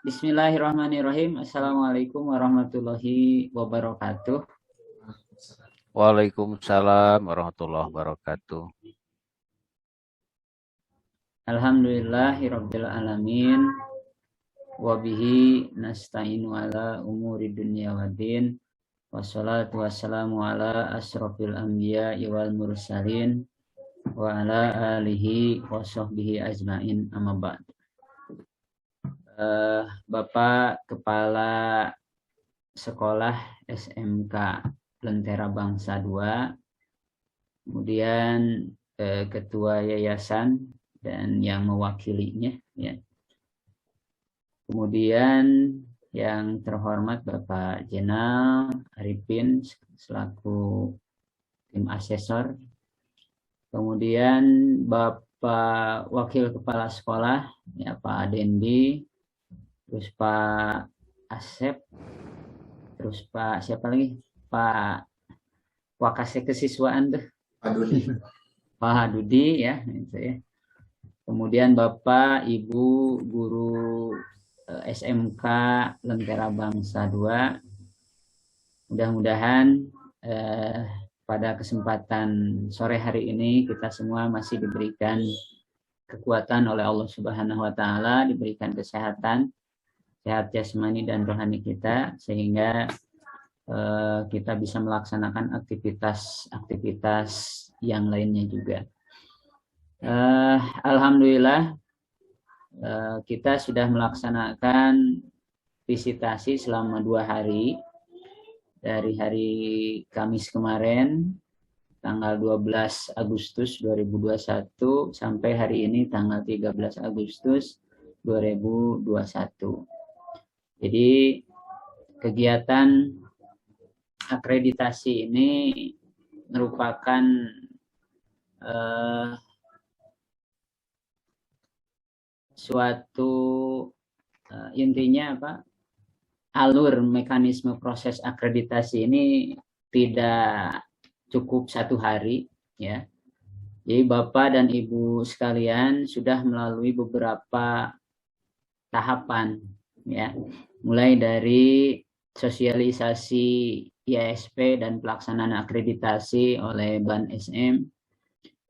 Bismillahirrahmanirrahim. Assalamualaikum warahmatullahi wabarakatuh. Waalaikumsalam warahmatullahi wabarakatuh. Alhamdulillahirabbil alamin. Wabihi nasta'inu ala umuri dunya waddin. Wassalatu wassalamu ala asrofil anbiya wal mursalin wa ala alihi wa sahbihi ajmain, amma ba'd. Bapak Kepala Sekolah SMK Lentera Bangsa 2, kemudian Ketua Yayasan dan yang mewakilinya, ya. Kemudian yang terhormat Bapak Jenal Arifin selaku tim asesor. Kemudian Bapak Wakil Kepala Sekolah, ya, Pak Adendi, terus Pak Asep, terus Pak siapa lagi? Pak Wakase Kesiswaan tuh. Pak Dudi, ya, itu ya. Kemudian Bapak Ibu guru SMK Lentera Bangsa 2. Mudah-mudahan pada kesempatan sore hari ini kita semua masih diberikan kekuatan oleh Allah Subhanahu wa taala, diberikan kesehatan, sehat jasmani dan rohani kita, sehingga kita bisa melaksanakan aktivitas-aktivitas yang lainnya juga. Alhamdulillah kita sudah melaksanakan visitasi selama 2 hari, dari hari Kamis kemarin tanggal 12 Agustus 2021 sampai hari ini tanggal 13 Agustus 2021. Jadi kegiatan akreditasi ini merupakan suatu intinya apa? Alur mekanisme proses akreditasi ini tidak cukup 1 hari, ya. Jadi Bapak dan Ibu sekalian sudah melalui beberapa tahapan, ya. Mulai dari sosialisasi IASP dan pelaksanaan akreditasi oleh BAN SM.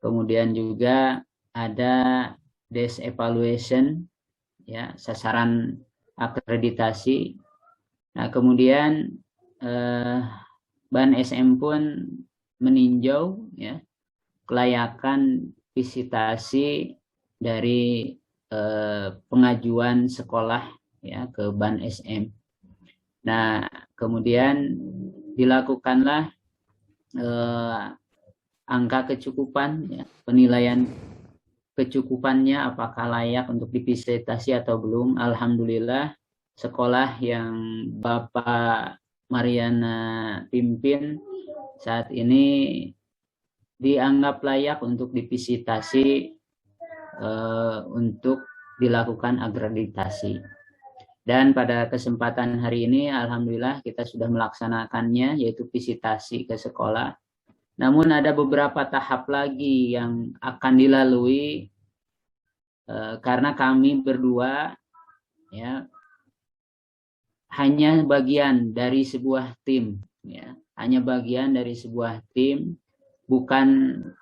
Kemudian juga ada desk evaluation, ya, sasaran akreditasi. Nah, kemudian BAN SM pun meninjau, ya, kelayakan visitasi dari pengajuan sekolah, ya, ke BAN SM. Nah, kemudian dilakukanlah angka kecukupan, ya, penilaian kecukupannya apakah layak untuk divisitasi atau belum. Alhamdulillah sekolah yang Bapak Mariana pimpin saat ini dianggap layak untuk divisitasi untuk dilakukan akreditasi. Dan pada kesempatan hari ini alhamdulillah kita sudah melaksanakannya, yaitu visitasi ke sekolah. Namun ada beberapa tahap lagi yang akan dilalui karena kami berdua, ya, hanya bagian dari sebuah tim, ya, hanya bagian dari sebuah tim, bukan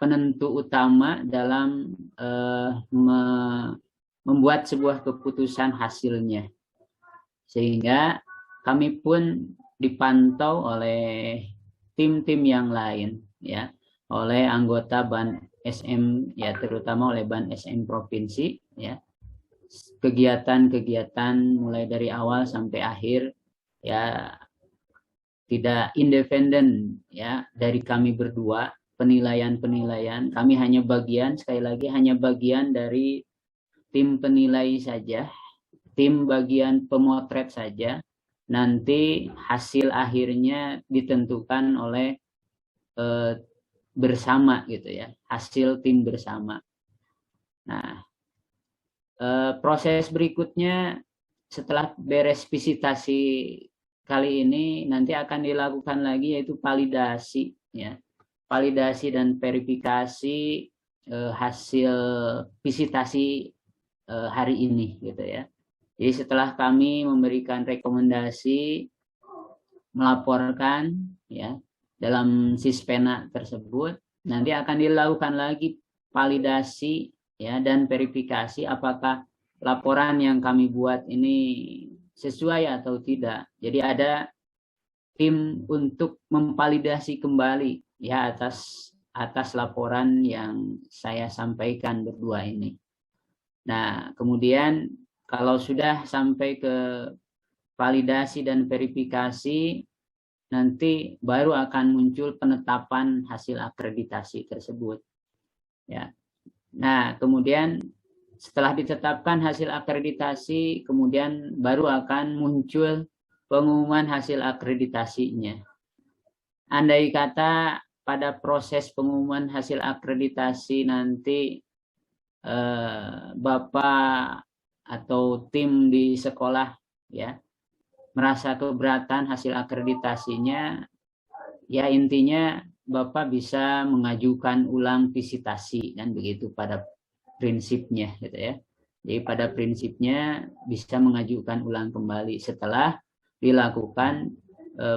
penentu utama dalam membuat sebuah keputusan hasilnya. Sehingga kami pun dipantau oleh tim-tim yang lain, ya, oleh anggota BAN SM, ya, terutama oleh BAN SM provinsi, ya. Kegiatan-kegiatan mulai dari awal sampai akhir, ya, tidak independen, ya, dari kami berdua. Penilaian-penilaian kami hanya bagian, sekali lagi hanya bagian dari tim penilai saja, tim bagian pemotret saja. Nanti hasil akhirnya ditentukan oleh bersama, gitu ya, hasil tim bersama. Nah, proses berikutnya setelah beres visitasi kali ini nanti akan dilakukan lagi, yaitu validasi, ya, validasi dan verifikasi hasil visitasi hari ini, gitu ya. Jadi setelah kami memberikan rekomendasi, melaporkan ya dalam Sispena tersebut, nanti akan dilakukan lagi validasi ya dan verifikasi apakah laporan yang kami buat ini sesuai atau tidak. Jadi ada tim untuk memvalidasi kembali ya atas laporan yang saya sampaikan berdua ini. Nah, kemudian kalau sudah sampai ke validasi dan verifikasi, nanti baru akan muncul penetapan hasil akreditasi tersebut. Ya. Nah, kemudian setelah ditetapkan hasil akreditasi, kemudian baru akan muncul pengumuman hasil akreditasinya. Andai kata pada proses pengumuman hasil akreditasi nanti Bapak atau tim di sekolah ya merasa keberatan hasil akreditasinya, ya intinya Bapak bisa mengajukan ulang visitasi dan begitu pada prinsipnya gitu ya. Jadi pada prinsipnya bisa mengajukan ulang kembali setelah dilakukan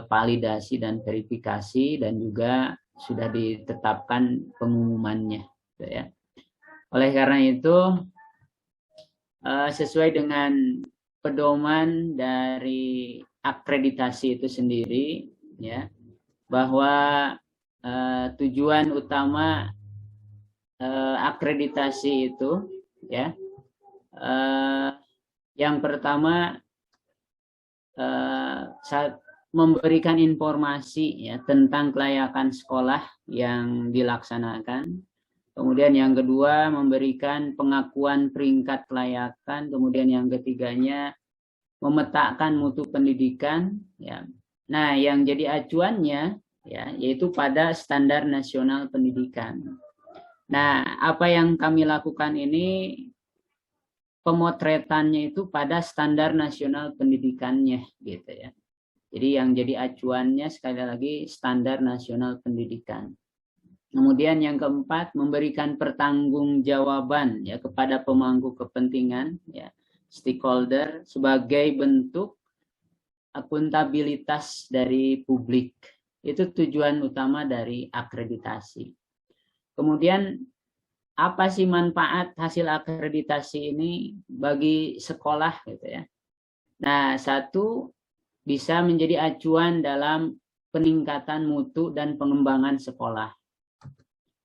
validasi dan verifikasi dan juga sudah ditetapkan pengumumannya gitu ya. Oleh karena itu sesuai dengan pedoman dari akreditasi itu sendiri ya, bahwa tujuan utama akreditasi itu ya, yang pertama memberikan informasi ya tentang kelayakan sekolah yang dilaksanakan. Kemudian yang kedua memberikan pengakuan peringkat kelayakan. Kemudian yang ketiganya memetakan mutu pendidikan. Ya. Nah, yang jadi acuannya ya yaitu pada standar nasional pendidikan. Nah, apa yang kami lakukan ini pemotretannya itu pada standar nasional pendidikannya gitu ya. Jadi yang jadi acuannya sekali lagi standar nasional pendidikan. Kemudian yang keempat memberikan pertanggungjawaban ya kepada pemangku kepentingan ya stakeholder sebagai bentuk akuntabilitas dari publik. Itu tujuan utama dari akreditasi. Kemudian apa sih manfaat hasil akreditasi ini bagi sekolah gitu ya. Nah, satu bisa menjadi acuan dalam peningkatan mutu dan pengembangan sekolah.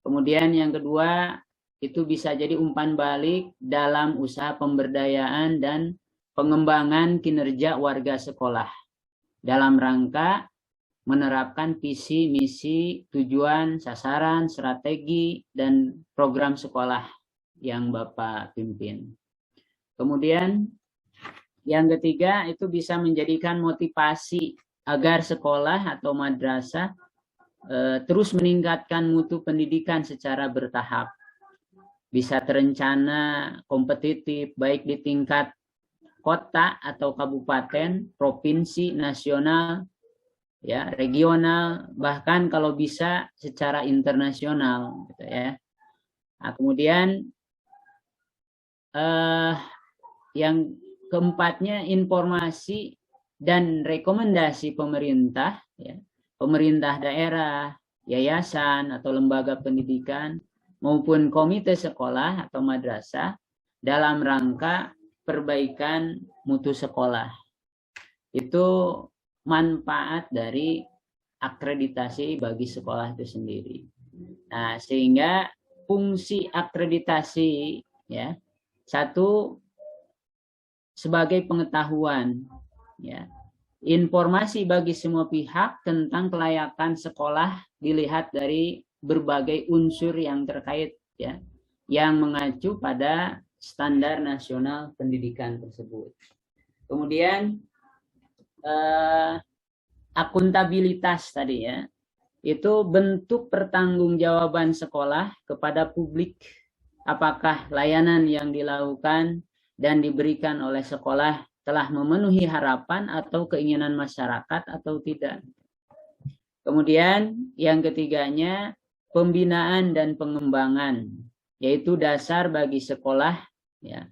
Kemudian yang kedua, itu bisa jadi umpan balik dalam usaha pemberdayaan dan pengembangan kinerja warga sekolah dalam rangka menerapkan visi, misi, tujuan, sasaran, strategi, dan program sekolah yang Bapak pimpin. Kemudian yang ketiga, itu bisa menjadikan motivasi agar sekolah atau madrasah terus meningkatkan mutu pendidikan secara bertahap. Bisa terencana, kompetitif, baik di tingkat kota atau kabupaten, provinsi, nasional, ya, regional, bahkan kalau bisa secara internasional, gitu ya. Nah, kemudian yang keempatnya informasi dan rekomendasi pemerintah, ya. Pemerintah daerah, yayasan atau lembaga pendidikan maupun komite sekolah atau madrasah dalam rangka perbaikan mutu sekolah. Itu manfaat dari akreditasi bagi sekolah itu sendiri. Nah, sehingga fungsi akreditasi ya, satu sebagai pengetahuan ya. Informasi bagi semua pihak tentang kelayakan sekolah dilihat dari berbagai unsur yang terkait ya, yang mengacu pada standar nasional pendidikan tersebut. Kemudian akuntabilitas tadi ya, itu bentuk pertanggungjawaban sekolah kepada publik apakah layanan yang dilakukan dan diberikan oleh sekolah telah memenuhi harapan atau keinginan masyarakat atau tidak. Kemudian yang ketiganya pembinaan dan pengembangan, yaitu dasar bagi sekolah ya,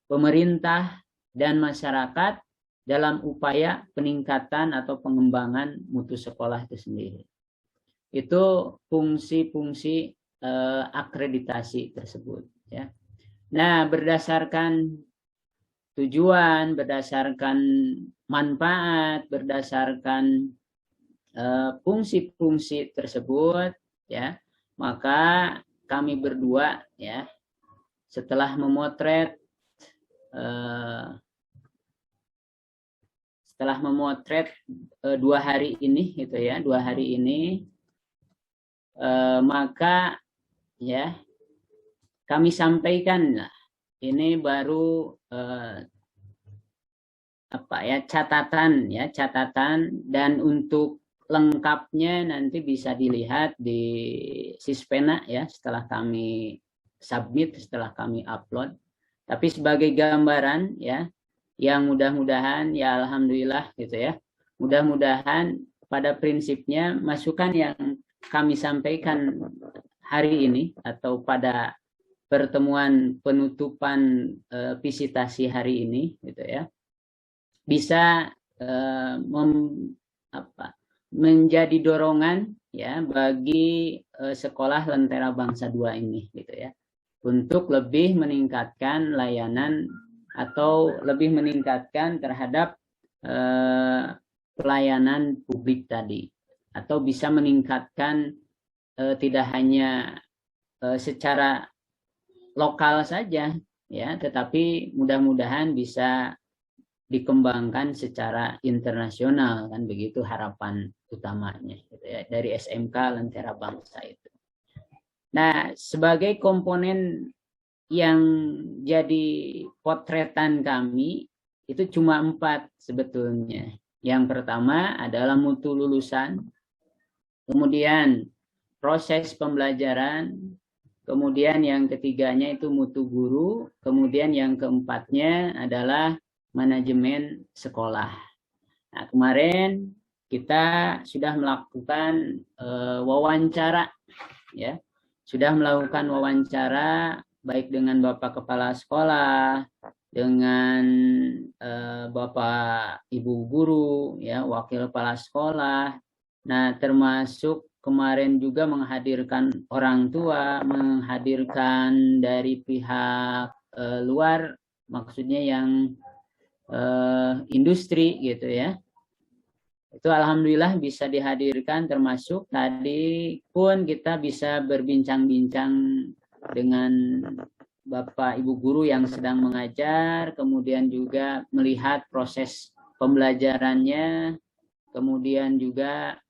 pemerintah dan masyarakat dalam upaya peningkatan atau pengembangan mutu sekolah itu sendiri. Itu fungsi-fungsi akreditasi tersebut, ya. Nah, berdasarkan tujuan, berdasarkan manfaat, berdasarkan fungsi-fungsi tersebut, ya, maka kami berdua, ya, setelah memotret dua hari ini, gitu ya, maka ya kami sampaikan lah, ini baru catatan dan untuk lengkapnya nanti bisa dilihat di Sispena, ya, setelah kami submit, setelah kami upload. Tapi sebagai gambaran, ya, yang mudah-mudahan, ya, alhamdulillah, gitu ya, mudah-mudahan pada prinsipnya masukan yang kami sampaikan hari ini atau pada pertemuan penutupan visitasi hari ini, gitu ya, bisa menjadi dorongan, ya, bagi sekolah Lentera Bangsa 2 ini, gitu ya, untuk lebih meningkatkan layanan atau lebih meningkatkan terhadap pelayanan publik tadi, atau bisa meningkatkan tidak hanya secara lokal saja, ya, tetapi mudah-mudahan bisa dikembangkan secara internasional, kan begitu harapan utamanya, gitu ya, dari SMK Lentera Bangsa itu. Nah, sebagai komponen yang jadi potretan kami itu cuma 4 sebetulnya. Yang pertama adalah mutu lulusan, kemudian proses pembelajaran, kemudian yang ketiganya itu mutu guru, kemudian yang keempatnya adalah manajemen sekolah. Nah, kemarin kita sudah melakukan wawancara, ya, sudah melakukan wawancara baik dengan Bapak Kepala Sekolah, dengan Bapak Ibu Guru, ya, Wakil Kepala Sekolah. Nah, termasuk kemarin juga menghadirkan orang tua, menghadirkan dari pihak luar, maksudnya yang industri, gitu ya. Itu alhamdulillah bisa dihadirkan, termasuk tadi pun kita bisa berbincang-bincang dengan Bapak Ibu guru yang sedang mengajar, kemudian juga melihat proses pembelajarannya, kemudian juga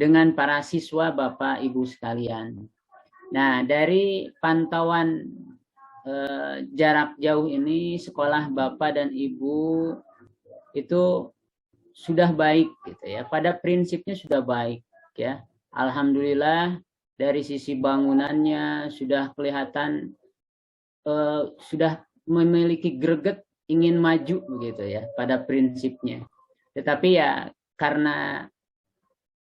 dengan para siswa Bapak Ibu sekalian. Nah, dari pantauan jarak jauh ini, sekolah Bapak dan Ibu itu sudah baik, gitu ya. Pada prinsipnya sudah baik, ya. Alhamdulillah dari sisi bangunannya sudah kelihatan sudah memiliki greget ingin maju, begitu ya, pada prinsipnya. Tetapi ya karena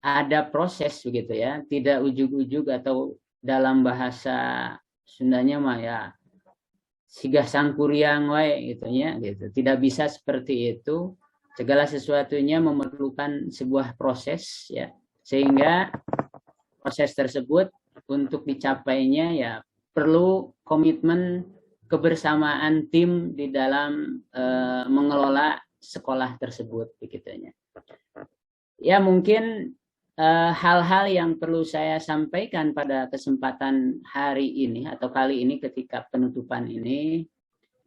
ada proses, begitu ya, tidak ujug-ujug, atau dalam bahasa Sundanya mah ya sigah sangkuriang wae, gitu ya, gitu. Tidak bisa seperti itu. Segala sesuatunya memerlukan sebuah proses, ya, sehingga proses tersebut untuk dicapainya ya perlu komitmen kebersamaan tim di dalam mengelola sekolah tersebut, begitunya. Ya, mungkin hal-hal yang perlu saya sampaikan pada kesempatan hari ini atau kali ini ketika penutupan ini,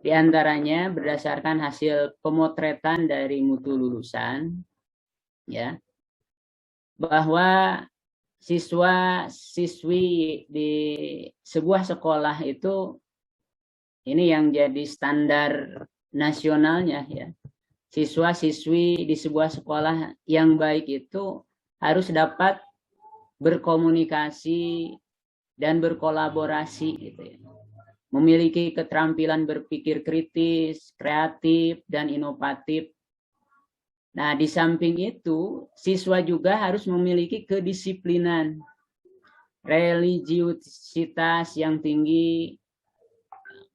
diantaranya berdasarkan hasil pemotretan dari mutu lulusan, ya, bahwa siswa-siswi di sebuah sekolah itu ini yang jadi standar nasionalnya, ya. Siswa-siswi di sebuah sekolah yang baik itu harus dapat berkomunikasi dan berkolaborasi, gitu ya. Memiliki keterampilan berpikir kritis, kreatif, dan inovatif. Nah, di samping itu, siswa juga harus memiliki kedisiplinan, religiusitas yang tinggi,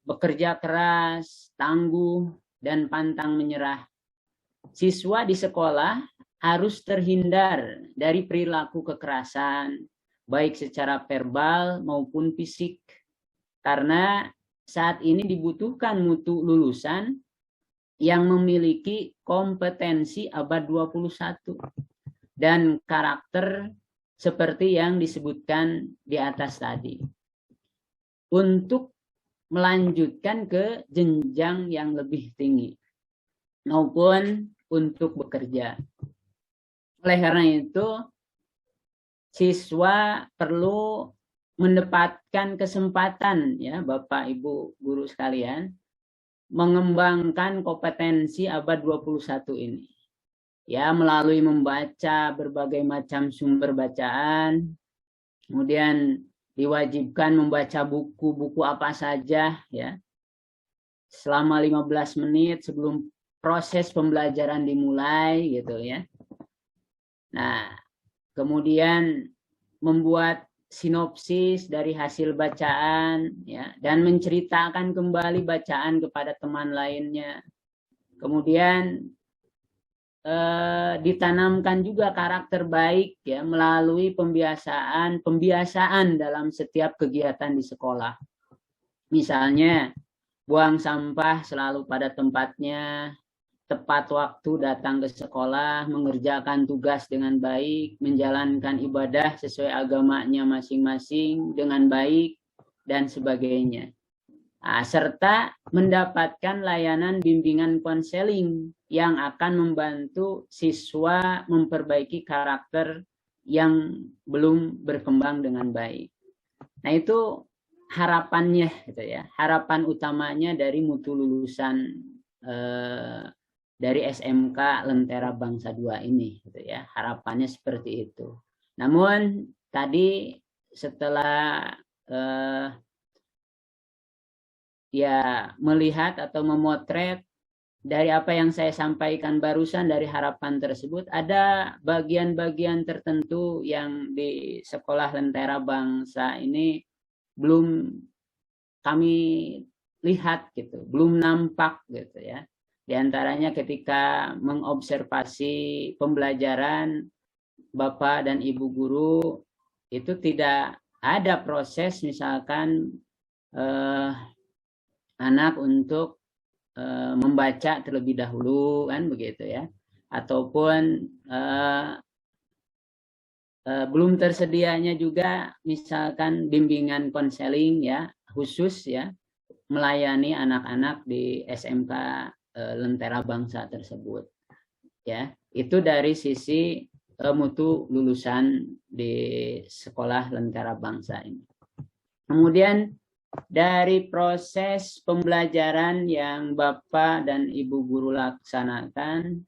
bekerja keras, tangguh, dan pantang menyerah. Siswa di sekolah harus terhindar dari perilaku kekerasan, baik secara verbal maupun fisik. Karena saat ini dibutuhkan mutu lulusan yang memiliki kompetensi abad 21 dan karakter seperti yang disebutkan di atas tadi, untuk melanjutkan ke jenjang yang lebih tinggi maupun untuk bekerja. Oleh karena itu, siswa perlu mendapatkan kesempatan, ya Bapak Ibu guru sekalian, mengembangkan kompetensi abad 21 ini. Ya, melalui membaca berbagai macam sumber bacaan, kemudian diwajibkan membaca buku-buku apa saja, ya, selama 15 menit sebelum proses pembelajaran dimulai, gitu ya. Nah, kemudian membuat sinopsis dari hasil bacaan, ya, dan menceritakan kembali bacaan kepada teman lainnya. Kemudian ditanamkan juga karakter baik, ya, melalui pembiasaan dalam setiap kegiatan di sekolah. Misalnya buang sampah selalu pada tempatnya, tepat waktu datang ke sekolah, mengerjakan tugas dengan baik, menjalankan ibadah sesuai agamanya masing-masing dengan baik, dan sebagainya. Nah, serta mendapatkan layanan bimbingan konseling yang akan membantu siswa memperbaiki karakter yang belum berkembang dengan baik. Nah, itu harapannya, gitu ya. Harapan utamanya dari mutu lulusan dari SMK Lentera Bangsa 2 ini, gitu ya. Harapannya seperti itu. Namun tadi setelah ya melihat atau memotret dari apa yang saya sampaikan barusan dari harapan tersebut, ada bagian-bagian tertentu yang di Sekolah Lentera Bangsa ini belum kami lihat, gitu, belum nampak, gitu ya. Di antaranya ketika mengobservasi pembelajaran Bapak dan Ibu guru, itu tidak ada proses misalkan anak untuk membaca terlebih dahulu, kan begitu ya, ataupun belum tersedianya juga misalkan bimbingan konseling, ya, khusus, ya, melayani anak-anak di SMK Lentera Bangsa tersebut, ya. Itu dari sisi mutu lulusan di Sekolah Lentera Bangsa ini. Kemudian dari proses pembelajaran yang Bapak dan Ibu guru laksanakan,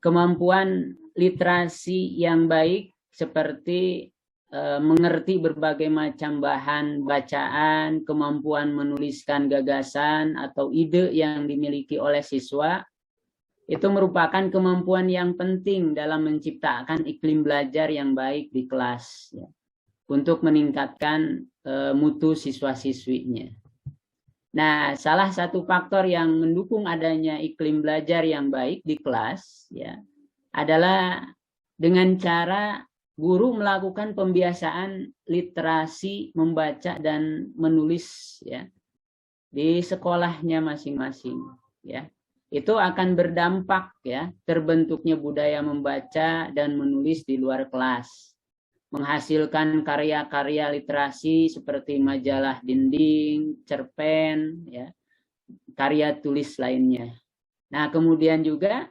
kemampuan literasi yang baik seperti mengerti berbagai macam bahan bacaan, kemampuan menuliskan gagasan atau ide yang dimiliki oleh siswa, itu merupakan kemampuan yang penting dalam menciptakan iklim belajar yang baik di kelas, ya, untuk meningkatkan mutu siswa-siswinya. Nah, salah satu faktor yang mendukung adanya iklim belajar yang baik di kelas, ya, adalah dengan cara guru melakukan pembiasaan literasi membaca dan menulis, ya, di sekolahnya masing-masing, ya. Itu akan berdampak, ya, terbentuknya budaya membaca dan menulis di luar kelas, menghasilkan karya-karya literasi seperti majalah dinding, cerpen, ya, karya tulis lainnya. Nah, kemudian juga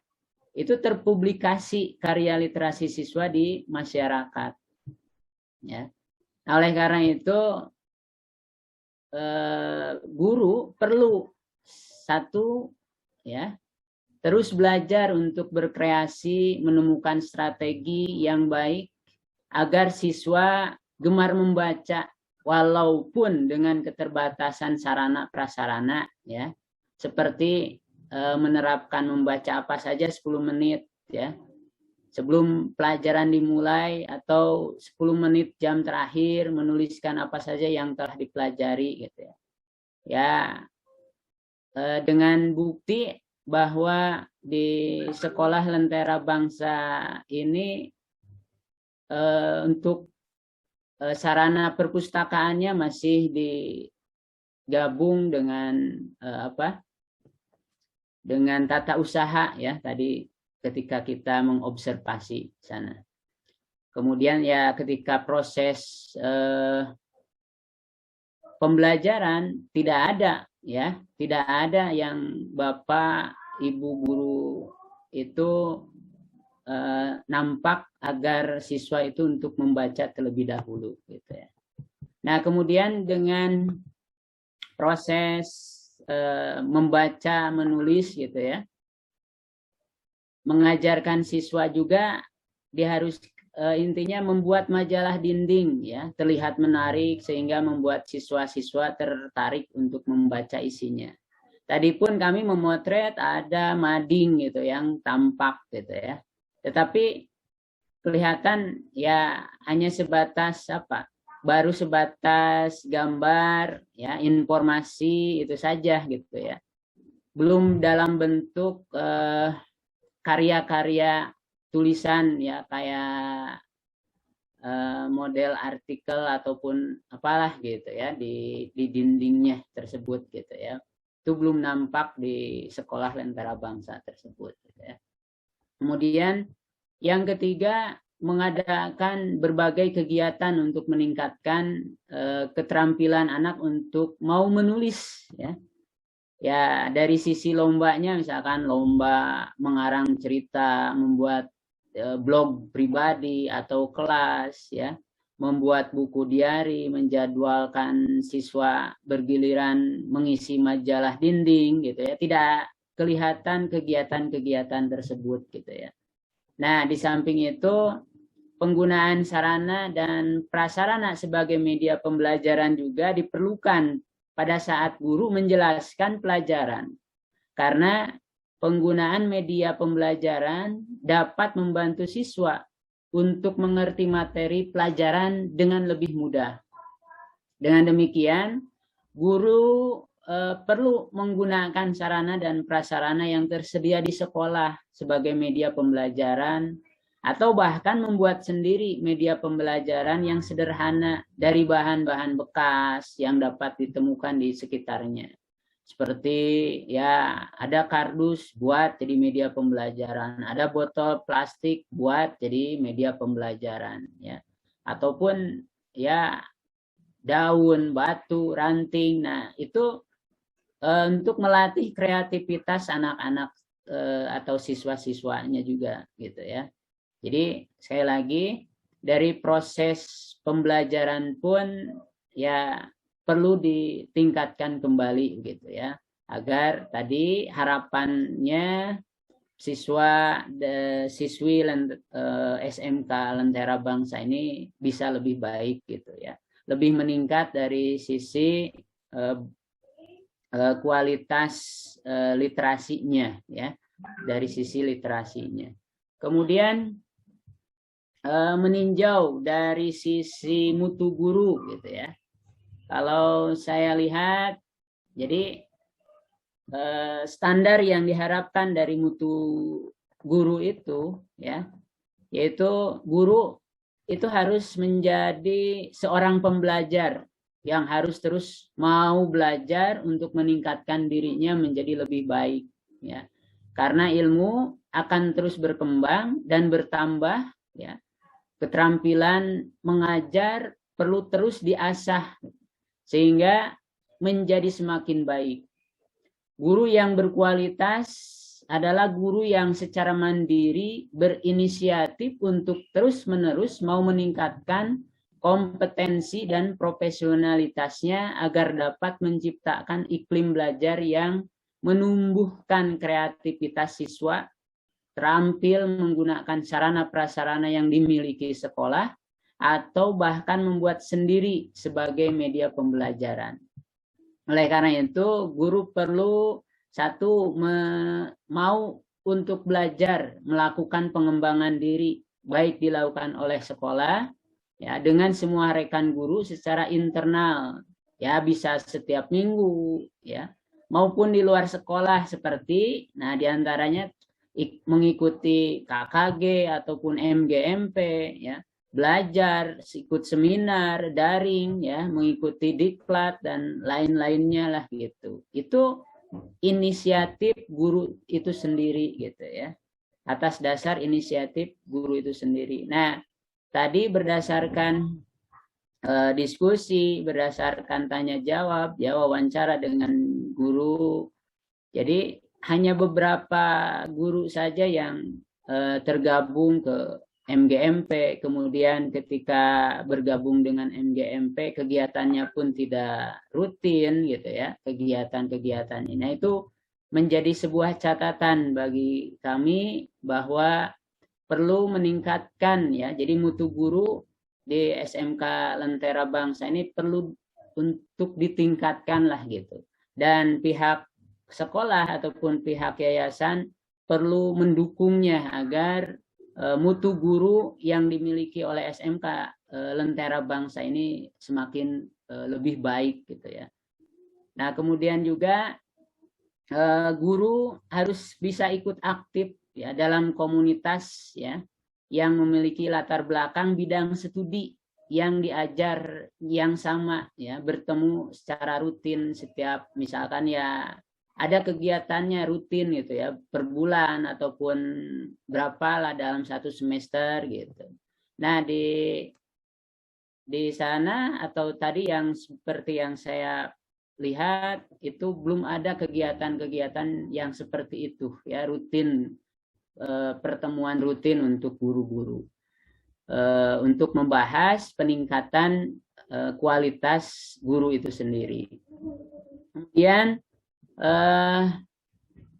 itu terpublikasi karya literasi siswa di masyarakat, ya. Nah, oleh karena itu guru perlu satu, ya, terus belajar untuk berkreasi, menemukan strategi yang baik agar siswa gemar membaca walaupun dengan keterbatasan sarana prasarana, ya, seperti menerapkan membaca apa saja 10 menit, ya, sebelum pelajaran dimulai atau 10 menit jam terakhir menuliskan apa saja yang telah dipelajari gitu ya. Ya, dengan bukti bahwa di sekolah Lentera Bangsa ini untuk sarana perpustakaannya masih digabung dengan dengan tata usaha ya tadi ketika kita mengobservasi sana. Kemudian ya ketika proses pembelajaran tidak ada ya, tidak ada yang Bapak Ibu guru itu nampak agar siswa itu untuk membaca terlebih dahulu gitu ya. Nah, kemudian dengan proses membaca menulis gitu ya, mengajarkan siswa juga dia harus intinya membuat majalah dinding ya, terlihat menarik sehingga membuat siswa-siswa tertarik untuk membaca isinya. Tadi pun kami memotret ada mading gitu yang tampak gitu ya. Tetapi kelihatan ya hanya sebatas baru sebatas gambar ya, informasi itu saja gitu ya. Belum dalam bentuk karya-karya tulisan ya kayak model artikel ataupun apalah gitu ya di dindingnya tersebut gitu ya. Itu belum nampak di sekolah Lentera Bangsa tersebut gitu ya. Kemudian yang ketiga, mengadakan berbagai kegiatan untuk meningkatkan keterampilan anak untuk mau menulis ya. Ya, dari sisi lombanya misalkan lomba mengarang cerita, membuat blog pribadi atau kelas ya, membuat buku diari, menjadwalkan siswa bergiliran mengisi majalah dinding gitu ya. Tidak kelihatan kegiatan-kegiatan tersebut gitu ya. Nah, di samping itu penggunaan sarana dan prasarana sebagai media pembelajaran juga diperlukan pada saat guru menjelaskan pelajaran. Karena penggunaan media pembelajaran dapat membantu siswa untuk mengerti materi pelajaran dengan lebih mudah. Dengan demikian, guru perlu menggunakan sarana dan prasarana yang tersedia di sekolah sebagai media pembelajaran atau bahkan membuat sendiri media pembelajaran yang sederhana dari bahan-bahan bekas yang dapat ditemukan di sekitarnya. Seperti ya ada kardus buat jadi media pembelajaran, ada botol plastik buat jadi media pembelajaran ya. Ataupun ya daun, batu, ranting. Nah, itu untuk melatih kreativitas anak-anak atau siswa-siswanya juga gitu ya. Jadi sekali lagi dari proses pembelajaran pun ya perlu ditingkatkan kembali gitu ya, agar tadi harapannya siswi SMK Lentera Bangsa ini bisa lebih baik gitu ya, lebih meningkat dari sisi kualitas literasinya ya, dari sisi literasinya. Kemudian meninjau dari sisi mutu guru gitu ya. Kalau saya lihat, jadi standar yang diharapkan dari mutu guru itu ya, yaitu guru itu harus menjadi seorang pembelajar yang harus terus mau belajar untuk meningkatkan dirinya menjadi lebih baik ya. Karena ilmu akan terus berkembang dan bertambah ya. Keterampilan mengajar perlu terus diasah sehingga menjadi semakin baik. Guru yang berkualitas adalah guru yang secara mandiri berinisiatif untuk terus-menerus mau meningkatkan kompetensi dan profesionalitasnya agar dapat menciptakan iklim belajar yang menumbuhkan kreativitas siswa, terampil menggunakan sarana prasarana yang dimiliki sekolah, atau bahkan membuat sendiri sebagai media pembelajaran. Oleh karena itu, guru perlu satu mau untuk belajar melakukan pengembangan diri, baik dilakukan oleh sekolah ya dengan semua rekan guru secara internal, ya bisa setiap minggu ya, maupun di luar sekolah seperti diantaranya mengikuti KKG ataupun MGMP ya, belajar, ikut seminar daring ya, mengikuti diklat dan lain-lainnya lah gitu. Itu inisiatif guru itu sendiri gitu ya. Atas dasar inisiatif guru itu sendiri. Nah, tadi berdasarkan diskusi, berdasarkan tanya jawab, ya wawancara dengan guru. Jadi hanya beberapa guru saja yang tergabung ke MGMP, kemudian ketika bergabung dengan MGMP kegiatannya pun tidak rutin gitu ya, kegiatan-kegiatan ini. Nah, itu menjadi sebuah catatan bagi kami bahwa perlu meningkatkan ya, jadi mutu guru di SMK Lentera Bangsa ini perlu untuk ditingkatkan lah gitu. Dan pihak sekolah ataupun pihak yayasan perlu mendukungnya agar mutu guru yang dimiliki oleh SMK Lentera Bangsa ini semakin lebih baik gitu ya. Nah, kemudian juga guru harus bisa ikut aktif ya dalam komunitas ya yang memiliki latar belakang bidang studi yang diajar yang sama ya, bertemu secara rutin setiap misalkan ya ada kegiatannya rutin gitu ya, per bulan ataupun berapa lah dalam satu semester gitu. Nah, di sana atau tadi yang seperti yang saya lihat itu belum ada kegiatan-kegiatan yang seperti itu ya, rutin, pertemuan rutin untuk guru-guru untuk membahas peningkatan kualitas guru itu sendiri. Kemudian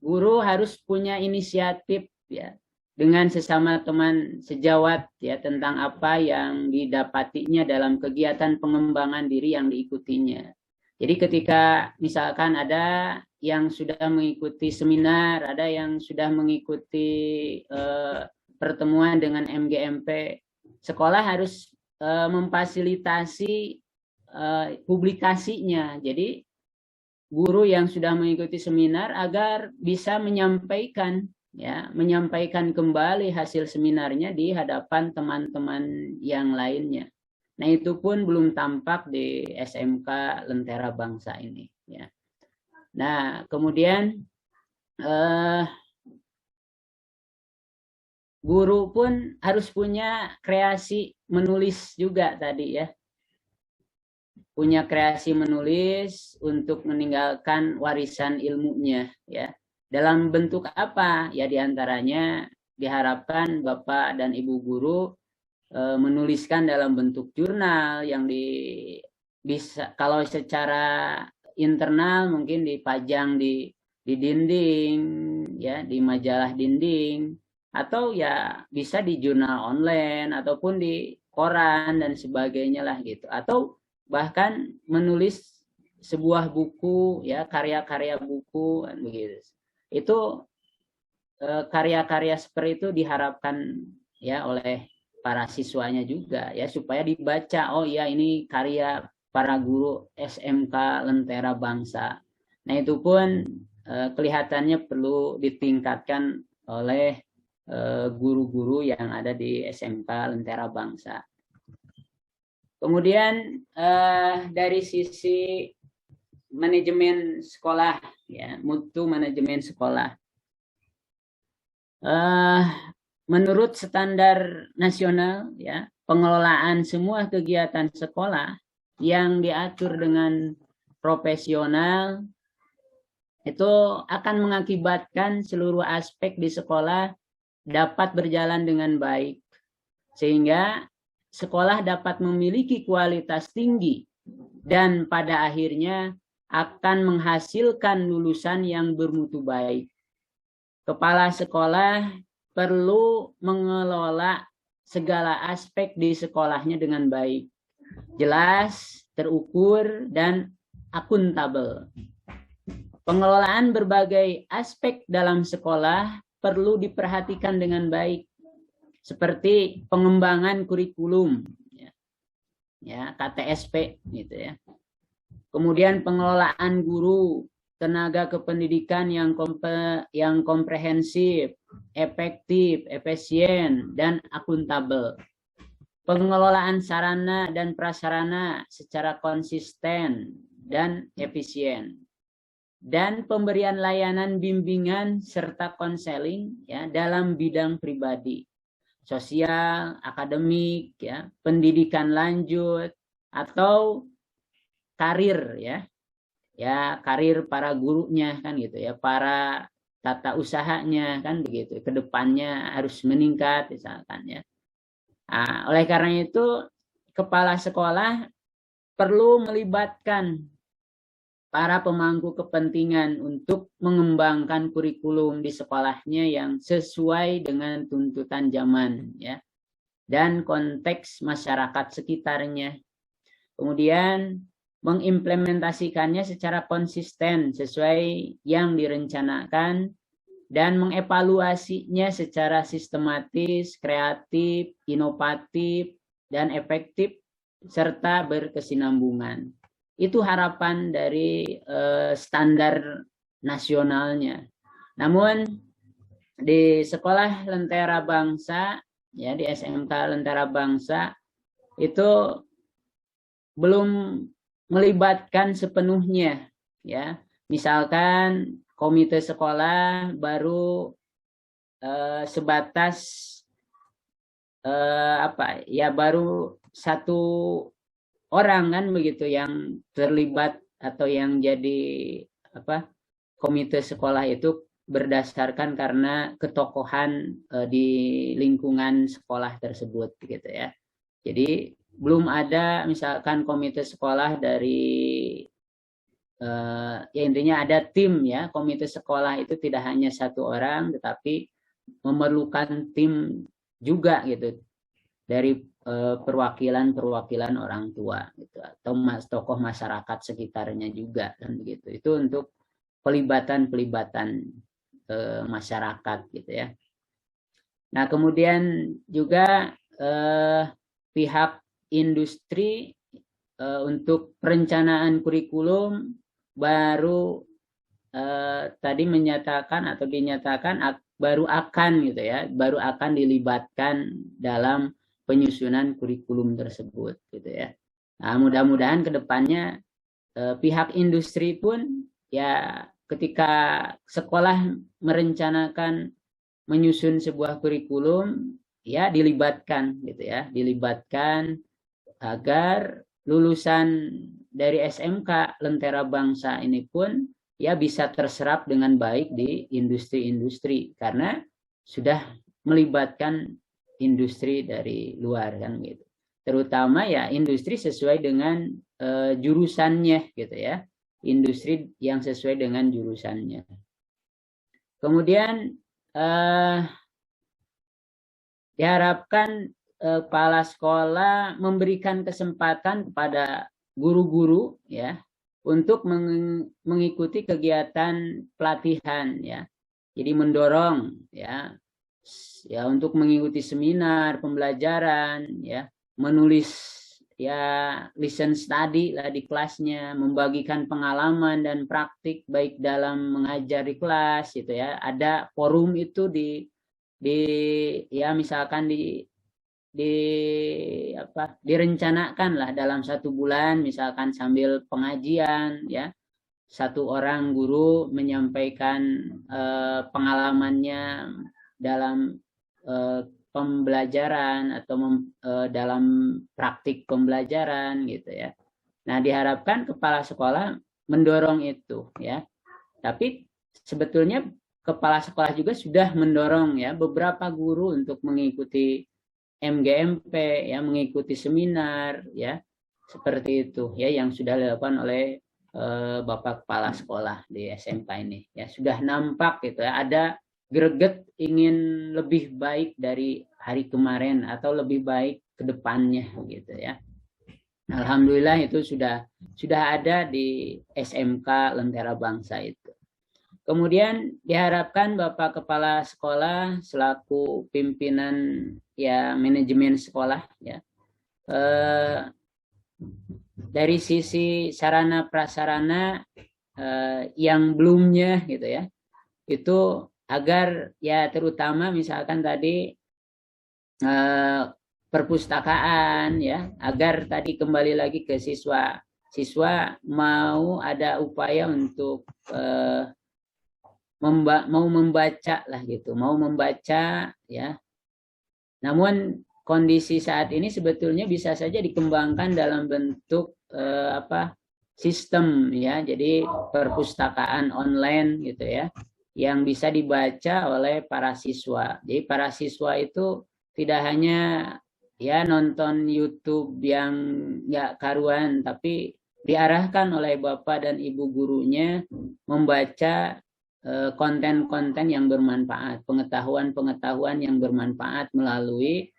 guru harus punya inisiatif ya dengan sesama teman sejawat ya tentang apa yang didapatinya dalam kegiatan pengembangan diri yang diikutinya. Jadi ketika misalkan ada yang sudah mengikuti seminar, ada yang sudah mengikuti pertemuan dengan MGMP, sekolah harus memfasilitasi publikasinya. Jadi guru yang sudah mengikuti seminar agar bisa menyampaikan kembali hasil seminarnya di hadapan teman-teman yang lainnya. Nah, itu pun belum tampak di SMK Lentera Bangsa ini ya. Nah, kemudian guru pun harus punya kreasi menulis juga tadi ya. Punya kreasi menulis untuk meninggalkan warisan ilmunya ya. Dalam bentuk apa? Ya diantaranya diharapkan Bapak dan Ibu guru menuliskan dalam bentuk jurnal yang bisa kalau secara internal mungkin dipajang di dinding ya, di majalah dinding, atau ya bisa di jurnal online ataupun di koran dan sebagainya lah gitu, atau bahkan menulis sebuah buku ya, karya-karya buku kan begitu. Itu karya-karya seperti itu diharapkan ya oleh para siswanya juga ya, supaya dibaca, oh ya ini karya para guru SMK Lentera Bangsa. Nah, itu pun kelihatannya perlu ditingkatkan oleh guru-guru yang ada di SMK Lentera Bangsa. Kemudian dari sisi manajemen sekolah ya, mutu manajemen sekolah. Menurut standar nasional ya, pengelolaan semua kegiatan sekolah yang diatur dengan profesional itu akan mengakibatkan seluruh aspek di sekolah dapat berjalan dengan baik, sehingga sekolah dapat memiliki kualitas tinggi dan pada akhirnya akan menghasilkan lulusan yang bermutu baik. Kepala sekolah perlu mengelola segala aspek di sekolahnya dengan baik, jelas, terukur, dan akuntabel. Pengelolaan berbagai aspek dalam sekolah perlu diperhatikan dengan baik, seperti pengembangan kurikulum, ya KTSP gitu ya. Kemudian pengelolaan guru, tenaga kependidikan yang komprehensif, efektif, efisien, dan akuntabel. Pengelolaan sarana dan prasarana secara konsisten dan efisien. Dan pemberian layanan bimbingan serta konseling ya dalam bidang pribadi, sosial, akademik, ya, pendidikan lanjut atau karir ya karir para gurunya kan gitu ya, para tata usahanya kan begitu, kedepannya harus meningkat misalkan ya. Nah, oleh karena itu kepala sekolah perlu melibatkan para pemangku kepentingan untuk mengembangkan kurikulum di sekolahnya yang sesuai dengan tuntutan zaman ya dan konteks masyarakat sekitarnya. Kemudian mengimplementasikannya secara konsisten sesuai yang direncanakan dan mengevaluasinya secara sistematis, kreatif, inovatif, dan efektif serta berkesinambungan. Itu harapan dari standar nasionalnya. Namun di Sekolah Lentera Bangsa ya, di SMK Lentera Bangsa itu belum melibatkan sepenuhnya ya. Misalkan komite sekolah baru sebatas baru satu orang kan begitu yang terlibat atau yang jadi komite sekolah itu berdasarkan karena ketokohan di lingkungan sekolah tersebut gitu ya. Jadi belum ada misalkan komite sekolah dari ya intinya ada tim ya. Komite sekolah itu tidak hanya satu orang tetapi memerlukan tim juga gitu dari perwakilan orang tua gitu atau tokoh masyarakat sekitarnya juga kan begitu. Itu untuk pelibatan masyarakat gitu ya. Nah, kemudian juga pihak industri untuk perencanaan kurikulum baru tadi menyatakan atau dinyatakan baru akan dilibatkan dalam penyusunan kurikulum tersebut gitu ya. Nah, mudah-mudahan kedepannya pihak industri pun ya ketika sekolah merencanakan menyusun sebuah kurikulum ya dilibatkan gitu ya, dilibatkan agar lulusan dari SMK Lentera Bangsa ini pun ya bisa terserap dengan baik di industri-industri karena sudah melibatkan industri dari luar kan gitu. Terutama ya industri sesuai dengan jurusannya gitu ya. Industri yang sesuai dengan jurusannya. Kemudian diharapkan kepala sekolah memberikan kesempatan kepada guru-guru ya untuk mengikuti kegiatan pelatihan ya. Jadi mendorong ya untuk mengikuti seminar pembelajaran ya, menulis ya listen study lah di kelasnya, membagikan pengalaman dan praktik baik dalam mengajar di kelas gitu ya. Ada forum itu ya misalkan direncanakan lah dalam 1 bulan misalkan sambil pengajian ya, 1 orang guru menyampaikan pengalamannya dalam pembelajaran atau dalam praktik pembelajaran gitu ya. Nah, diharapkan kepala sekolah mendorong itu ya. Tapi sebetulnya kepala sekolah juga sudah mendorong ya beberapa guru untuk mengikuti MGMP ya, mengikuti seminar ya, seperti itu ya yang sudah dilakukan oleh Bapak Kepala Sekolah di SMK ini ya. Sudah nampak gitu ya, ada greget ingin lebih baik dari hari kemarin atau lebih baik ke depannya gitu ya. Alhamdulillah itu sudah ada di SMK Lentera Bangsa itu. Kemudian diharapkan Bapak Kepala Sekolah selaku pimpinan ya manajemen sekolah ya, dari sisi sarana prasarana yang belumnya gitu ya, itu agar ya terutama misalkan tadi perpustakaan ya, agar tadi kembali lagi ke siswa mau ada upaya untuk mau membaca lah gitu, mau membaca ya. Namun kondisi saat ini sebetulnya bisa saja dikembangkan dalam bentuk sistem ya, jadi perpustakaan online gitu ya, yang bisa dibaca oleh para siswa. Jadi para siswa itu tidak hanya ya nonton YouTube yang nggak karuan, tapi diarahkan oleh bapak dan ibu gurunya membaca konten-konten yang bermanfaat, pengetahuan-pengetahuan yang bermanfaat melalui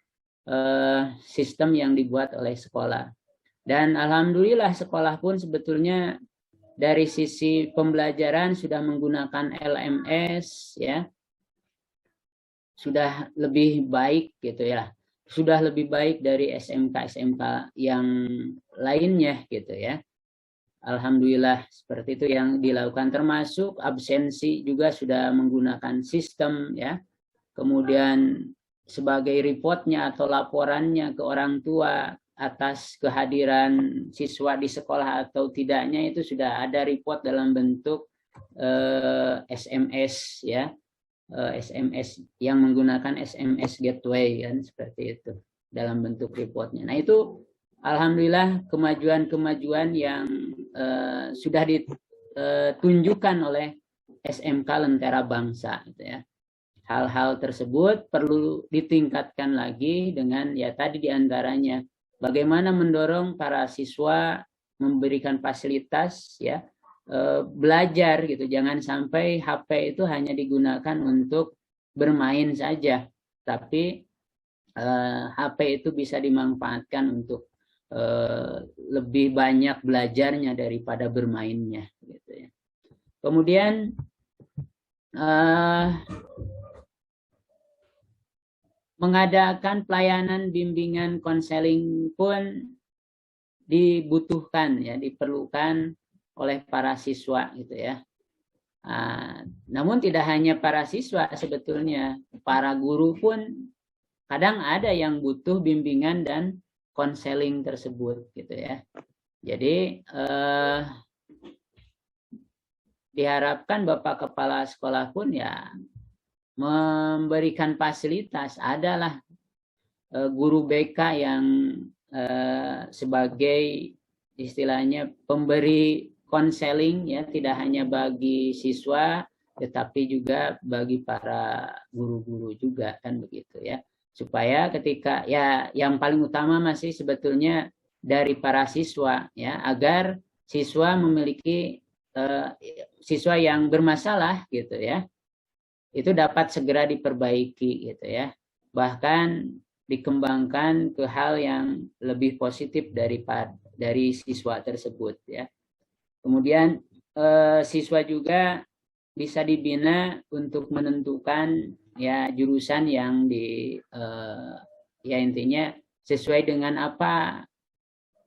sistem yang dibuat oleh sekolah. Dan alhamdulillah sekolah pun sebetulnya dari sisi pembelajaran sudah menggunakan LMS ya, sudah lebih baik gitu ya, sudah lebih baik dari SMK-SMK yang lainnya gitu ya. Alhamdulillah seperti itu yang dilakukan, termasuk absensi juga sudah menggunakan sistem ya. Kemudian sebagai reportnya atau laporannya ke orang tua atas kehadiran siswa di sekolah atau tidaknya itu sudah ada report dalam bentuk SMS ya, SMS yang menggunakan SMS gateway kan, seperti itu dalam bentuk reportnya. Nah itu alhamdulillah kemajuan-kemajuan yang sudah ditunjukkan oleh SMK Lentera Bangsa gitu ya. Hal-hal tersebut perlu ditingkatkan lagi dengan ya tadi diantaranya bagaimana mendorong para siswa memberikan fasilitas ya belajar gitu. Jangan sampai HP itu hanya digunakan untuk bermain saja, tapi HP itu bisa dimanfaatkan untuk lebih banyak belajarnya daripada bermainnya gitu ya. Kemudian mengadakan pelayanan bimbingan konseling pun dibutuhkan ya, diperlukan oleh para siswa gitu ya. Namun tidak hanya para siswa, sebetulnya para guru pun kadang ada yang butuh bimbingan dan konseling tersebut gitu ya. Jadi diharapkan Bapak Kepala Sekolah pun ya memberikan fasilitas, adalah guru BK yang sebagai istilahnya pemberi konseling ya, tidak hanya bagi siswa tetapi juga bagi para guru-guru juga kan begitu ya, supaya ketika ya yang paling utama masih sebetulnya dari para siswa ya, agar siswa memiliki siswa yang bermasalah gitu ya, itu dapat segera diperbaiki gitu ya, bahkan dikembangkan ke hal yang lebih positif dari siswa tersebut ya. Kemudian siswa juga bisa dibina untuk menentukan ya jurusan yang ya intinya sesuai dengan apa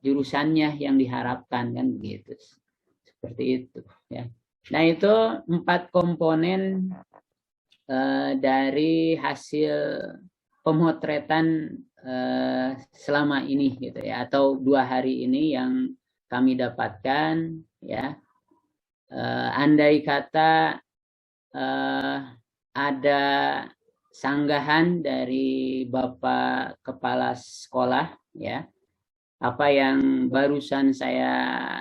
jurusannya yang diharapkan kan begitu, seperti itu ya. Nah itu 4 komponen dari hasil pemotretan selama ini gitu ya, atau 2 hari ini yang kami dapatkan ya. Andai kata ada sanggahan dari Bapak Kepala Sekolah ya, apa yang barusan saya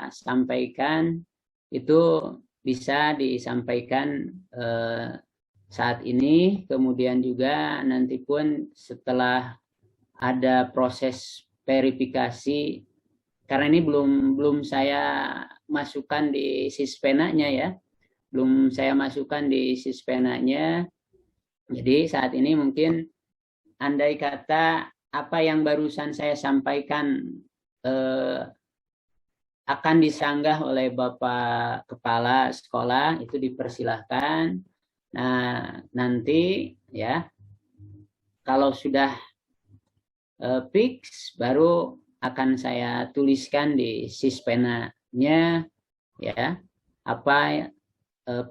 sampaikan itu bisa disampaikan saat ini, kemudian juga nanti pun setelah ada proses verifikasi, karena ini belum saya masukkan di sispenanya ya, belum saya masukkan di sispenanya. Jadi saat ini mungkin andai kata apa yang barusan saya sampaikan akan disanggah oleh Bapak Kepala Sekolah itu dipersilahkan. Nah, nanti ya kalau sudah fix baru akan saya tuliskan di sispenanya ya apa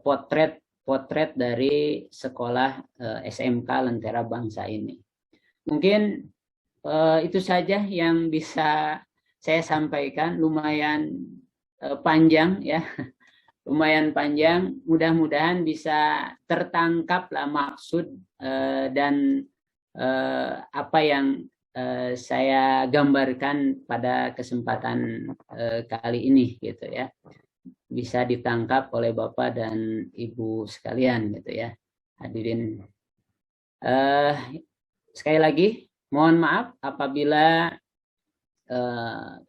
potret dari sekolah SMK Lentera Bangsa ini. Mungkin itu saja yang bisa saya sampaikan, lumayan panjang ya. Lumayan panjang, mudah-mudahan bisa tertangkap lah maksud dan apa yang saya gambarkan pada kesempatan kali ini gitu ya, bisa ditangkap oleh Bapak dan Ibu sekalian gitu ya, hadirin. Sekali lagi mohon maaf apabila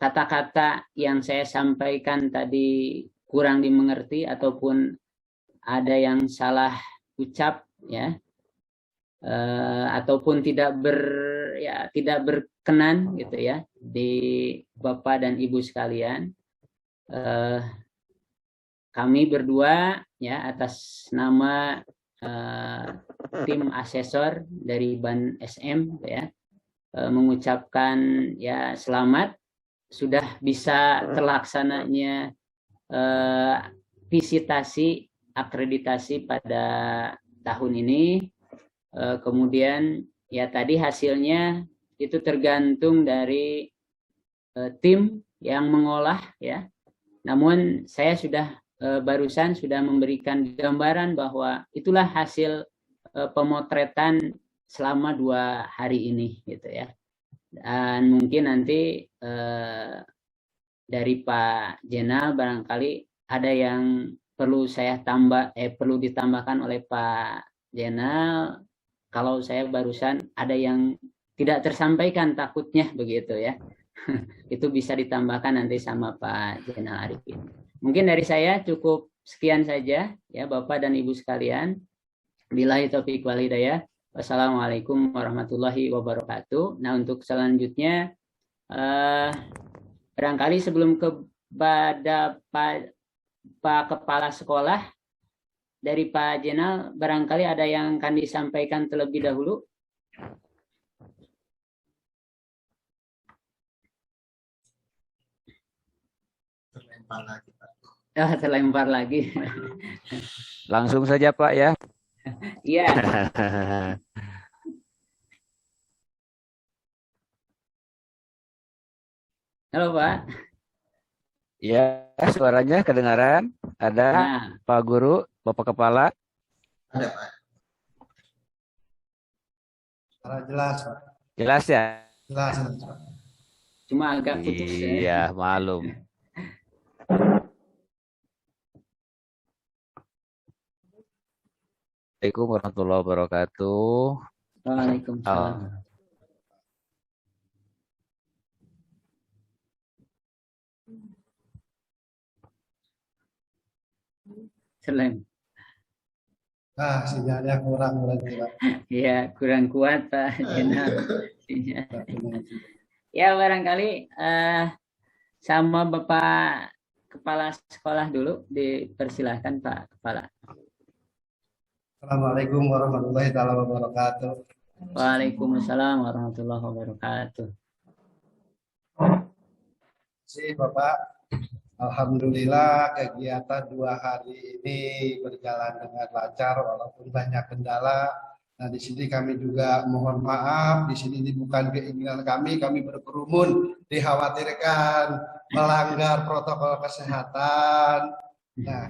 kata-kata yang saya sampaikan tadi kurang dimengerti ataupun ada yang salah ucap ya, ataupun tidak berkenan gitu ya di Bapak dan Ibu sekalian. Kami berdua ya atas nama tim asesor dari Ban SM ya mengucapkan ya selamat sudah bisa terlaksananya visitasi akreditasi pada tahun ini. Kemudian ya tadi hasilnya itu tergantung dari tim yang mengolah ya. Namun saya sudah barusan sudah memberikan gambaran bahwa itulah hasil pemotretan selama 2 hari ini gitu ya. Dan mungkin nanti dari Pak Jenal barangkali ada yang perlu saya perlu ditambahkan oleh Pak Jenal. Kalau saya barusan ada yang tidak tersampaikan takutnya begitu ya. Itu bisa ditambahkan nanti sama Pak Jenal Arifin. Mungkin dari saya cukup sekian saja ya Bapak dan Ibu sekalian. Billahi taufiq wal hidayah. Wassalamualaikum warahmatullahi wabarakatuh. Nah, untuk selanjutnya barangkali sebelum kepada Pak Kepala Sekolah dari Pak Jenal, barangkali ada yang akan disampaikan terlebih dahulu. Terlempar lagi, Pak. Terlempar lagi. Langsung saja Pak ya. Iya. Halo Pak. Ya, suaranya kedengaran. Ada Nah, Pak Guru, Bapak Kepala. Ada, Pak. Suara jelas, Pak. Jelas ya? Jelas, Pak. cuma agak putus ya. Iya, malum. Assalamualaikum warahmatullahi wabarakatuh. Waalaikumsalam. Selain. Sinyalnya kurang berarti, Pak. Iya, kurang kuat Pak Jenal. Ya, barangkali sama Bapak Kepala Sekolah dulu, dipersilahkan Pak Kepala. Assalamualaikum warahmatullahi wabarakatuh. Waalaikumsalam warahmatullahi wabarakatuh. Terima kasih, Bapak. Alhamdulillah kegiatan 2 hari ini berjalan dengan lancar walaupun banyak kendala. Nah, di sini kami juga mohon maaf, di sini ini bukan keinginan kami berkerumun dikhawatirkan melanggar protokol kesehatan. Nah,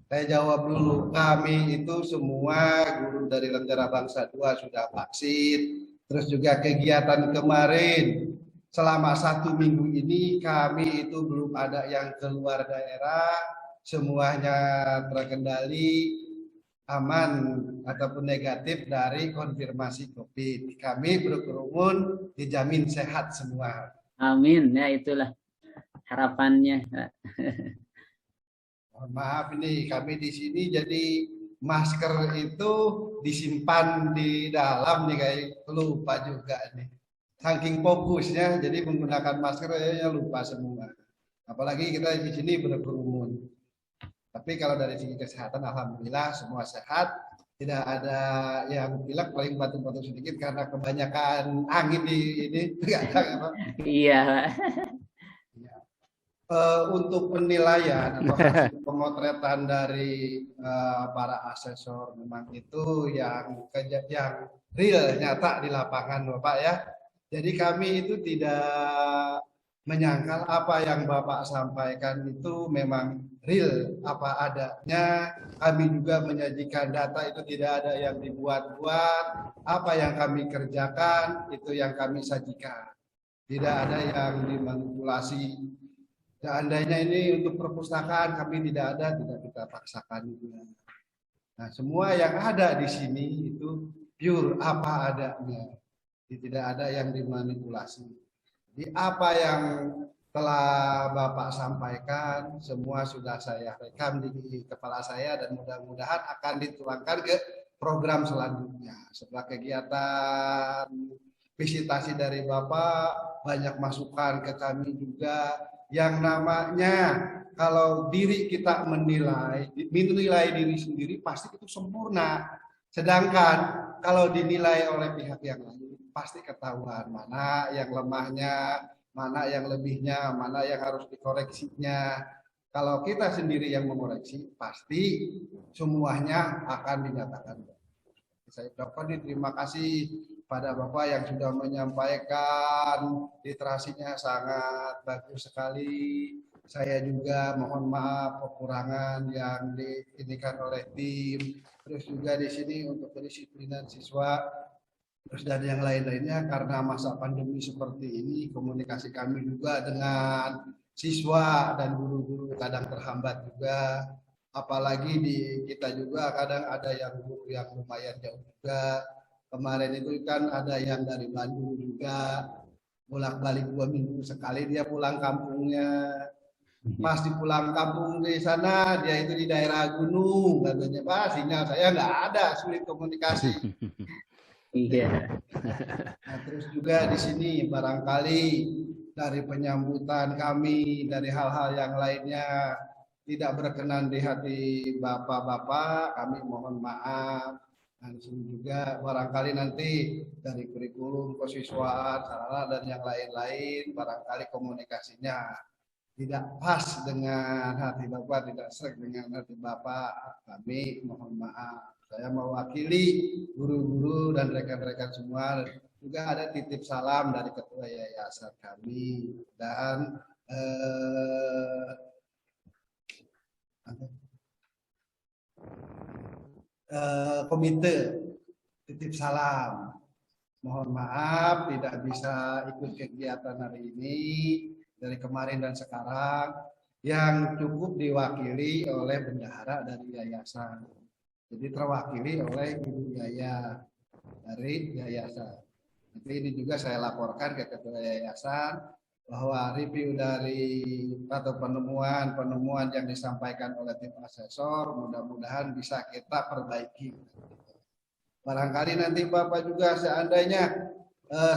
saya jawab dulu, kami itu semua guru dari Lentera Bangsa 2 sudah vaksin. Terus juga kegiatan kemarin selama 1 minggu ini kami itu belum ada yang keluar daerah, semuanya terkendali aman ataupun negatif dari konfirmasi COVID. Kami berkerumun dijamin sehat semua. Amin, ya itulah harapannya. Mohon maaf ini kami di sini jadi masker itu disimpan di dalam nih, kayak lupa juga nih. Saking fokusnya jadi menggunakan masker ya lupa semua. Apalagi kita di sini berkerumun. Tapi kalau dari segi kesehatan, alhamdulillah semua sehat. Tidak ada yang pilek, paling batuk-batuk sedikit karena kebanyakan angin di ini. Iya, Pak. Untuk penilaian atau hasil pemotretan dari para asesor memang itu yang real nyata di lapangan Bapak ya. Jadi kami itu tidak menyangkal apa yang Bapak sampaikan itu memang real apa adanya. Kami juga menyajikan data itu tidak ada yang dibuat-buat. Apa yang kami kerjakan itu yang kami sajikan. Tidak ada yang dimanipulasi. Seandainya ini untuk perpustakaan kami tidak ada, tidak kita paksakan juga. Nah, semua yang ada di sini itu pure apa adanya. Jadi, tidak ada yang dimanipulasi. Jadi apa yang telah Bapak sampaikan semua sudah saya rekam di kepala saya dan mudah-mudahan akan dituangkan ke program selanjutnya. Setelah kegiatan visitasi dari Bapak, banyak masukan ke kami juga. Yang namanya kalau diri kita menilai diri sendiri pasti itu sempurna. Sedangkan kalau dinilai oleh pihak yang lain pasti ketahuan mana yang lemahnya, mana yang lebihnya, mana yang harus dikoreksinya. Kalau kita sendiri yang mengoreksi pasti semuanya akan dinyatakan. Saya ucapkan terima kasih pada Bapak yang sudah menyampaikan, literasinya sangat bagus sekali. Saya juga mohon maaf kekurangan yang diindikan oleh tim. Terus juga di sini untuk kedisiplinan siswa, terus dan yang lain-lainnya karena masa pandemi seperti ini, komunikasi kami juga dengan siswa dan guru-guru kadang terhambat juga. Apalagi di kita juga kadang ada yang guru yang lumayan jauh juga. Kemarin itu kan ada yang dari Bandung juga, bolak-balik 2 minggu sekali dia pulang kampungnya. Pas di pulang kampung di sana, dia itu di daerah gunung, katanya Pak sinyal saya nggak ada, sulit komunikasi. Iya. Nah, terus juga di sini barangkali dari penyambutan kami, dari hal-hal yang lainnya tidak berkenan di hati bapak-bapak, kami mohon maaf. Nah, di sini juga barangkali nanti dari kurikulum, kesiswaan, sarana dan yang lain-lain, barangkali komunikasinya tidak pas dengan hati Bapak, tidak serak dengan hati Bapak, kami mohon maaf. Saya mewakili guru-guru dan rekan-rekan semua, juga ada titip salam dari ketua yayasan kami dan komite titip salam. Mohon maaf tidak bisa ikut kegiatan hari ini dari kemarin dan sekarang yang cukup diwakili oleh bendahara dari yayasan. Jadi terwakili oleh ibu yaya dari yayasan. Nanti ini juga saya laporkan ke ketua yayasan bahwa review dari atau penemuan yang disampaikan oleh tim asesor mudah-mudahan bisa kita perbaiki. Barangkali nanti Bapak juga seandainya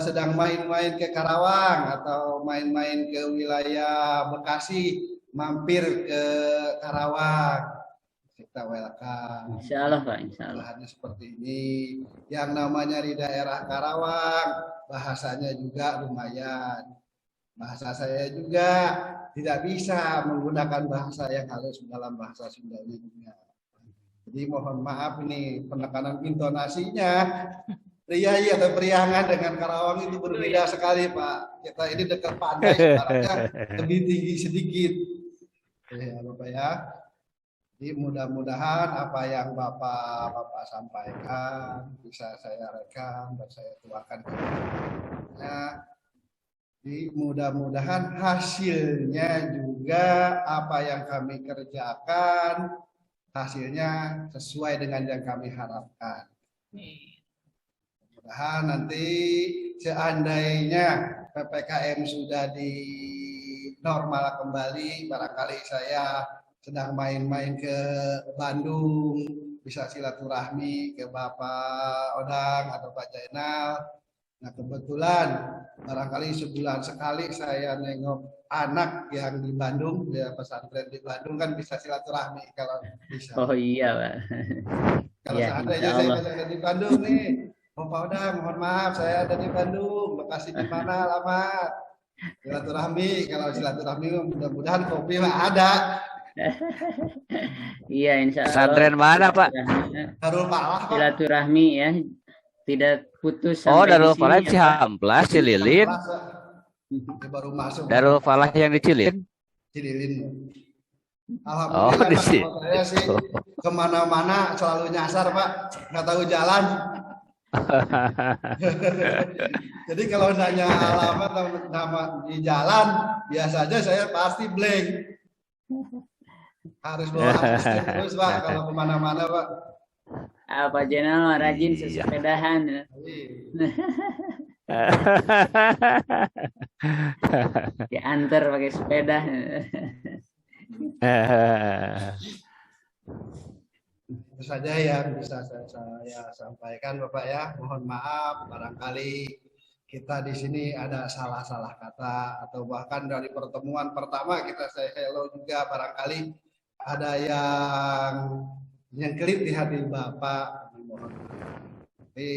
sedang main-main ke Karawang atau main-main ke wilayah Bekasi, mampir ke Karawang, kita welcome. Insya Allah Pak, insya Allah. Hanya seperti ini. Yang namanya di daerah Karawang, bahasanya juga lumayan. Bahasa saya juga tidak bisa menggunakan bahasa yang halus dalam bahasa Sundanya juga. Jadi mohon maaf ini penekanan intonasinya Riai atau Priangan dengan Karawang itu berbeda sekali Pak. Kita ini dekat pantai sebenarnya lebih tinggi sedikit. Ya Bapak ya. Jadi mudah-mudahan apa yang Bapak sampaikan bisa saya rekam dan saya tuangkan ke Jadi mudah-mudahan hasilnya juga apa yang kami kerjakan hasilnya sesuai dengan yang kami harapkan. Mudah-mudahan nanti seandainya PPKM sudah di normal kembali, barangkali saya sedang main-main ke Bandung, bisa silaturahmi ke Bapak Odang atau Pak Jainal. Nah, kebetulan barangkali sebulan sekali saya nengok anak yang di Bandung, ya pesantren di Bandung kan bisa silaturahmi kalau bisa. Oh iya, Pak. Kalau Ya, insya seandainya saya Allah. masih ada di Bandung nih, oh Pak Odang, mohon maaf saya ada di Bandung, lokasi di mana alamat? Silaturahmi, kalau silaturahmi mudah-mudahan kopi mah ada. Iya, insya Allah Pesantren mana, Pak? Darul Falah, Pak. Silaturahmi ya, tidak putus Oh, sampai di Darul sini Falah ya, Pak. Cihamplas, Cililin. Dia baru masuk. Darul Falah yang di Cililin. Cililin. Oh, Alhamdulillah di Pak, situ. kalau saya sih kemana-mana selalu nyasar Pak, nggak tahu jalan. Jadi kalau nanya alamat nama di jalan, biasanya saya pasti blank. Harus bawa asisten terus Pak kalau kemana-mana Pak. Pak Jenal rajin Iya. sesepedahan. Ya. Diantar pakai sepeda. Itu saja yang bisa saya sampaikan Bapak ya. Mohon maaf barangkali kita di sini ada salah-salah kata atau bahkan dari pertemuan pertama kita say hello juga barangkali ada yang nyengkelip di hati Bapak. Mohon maaf. Tapi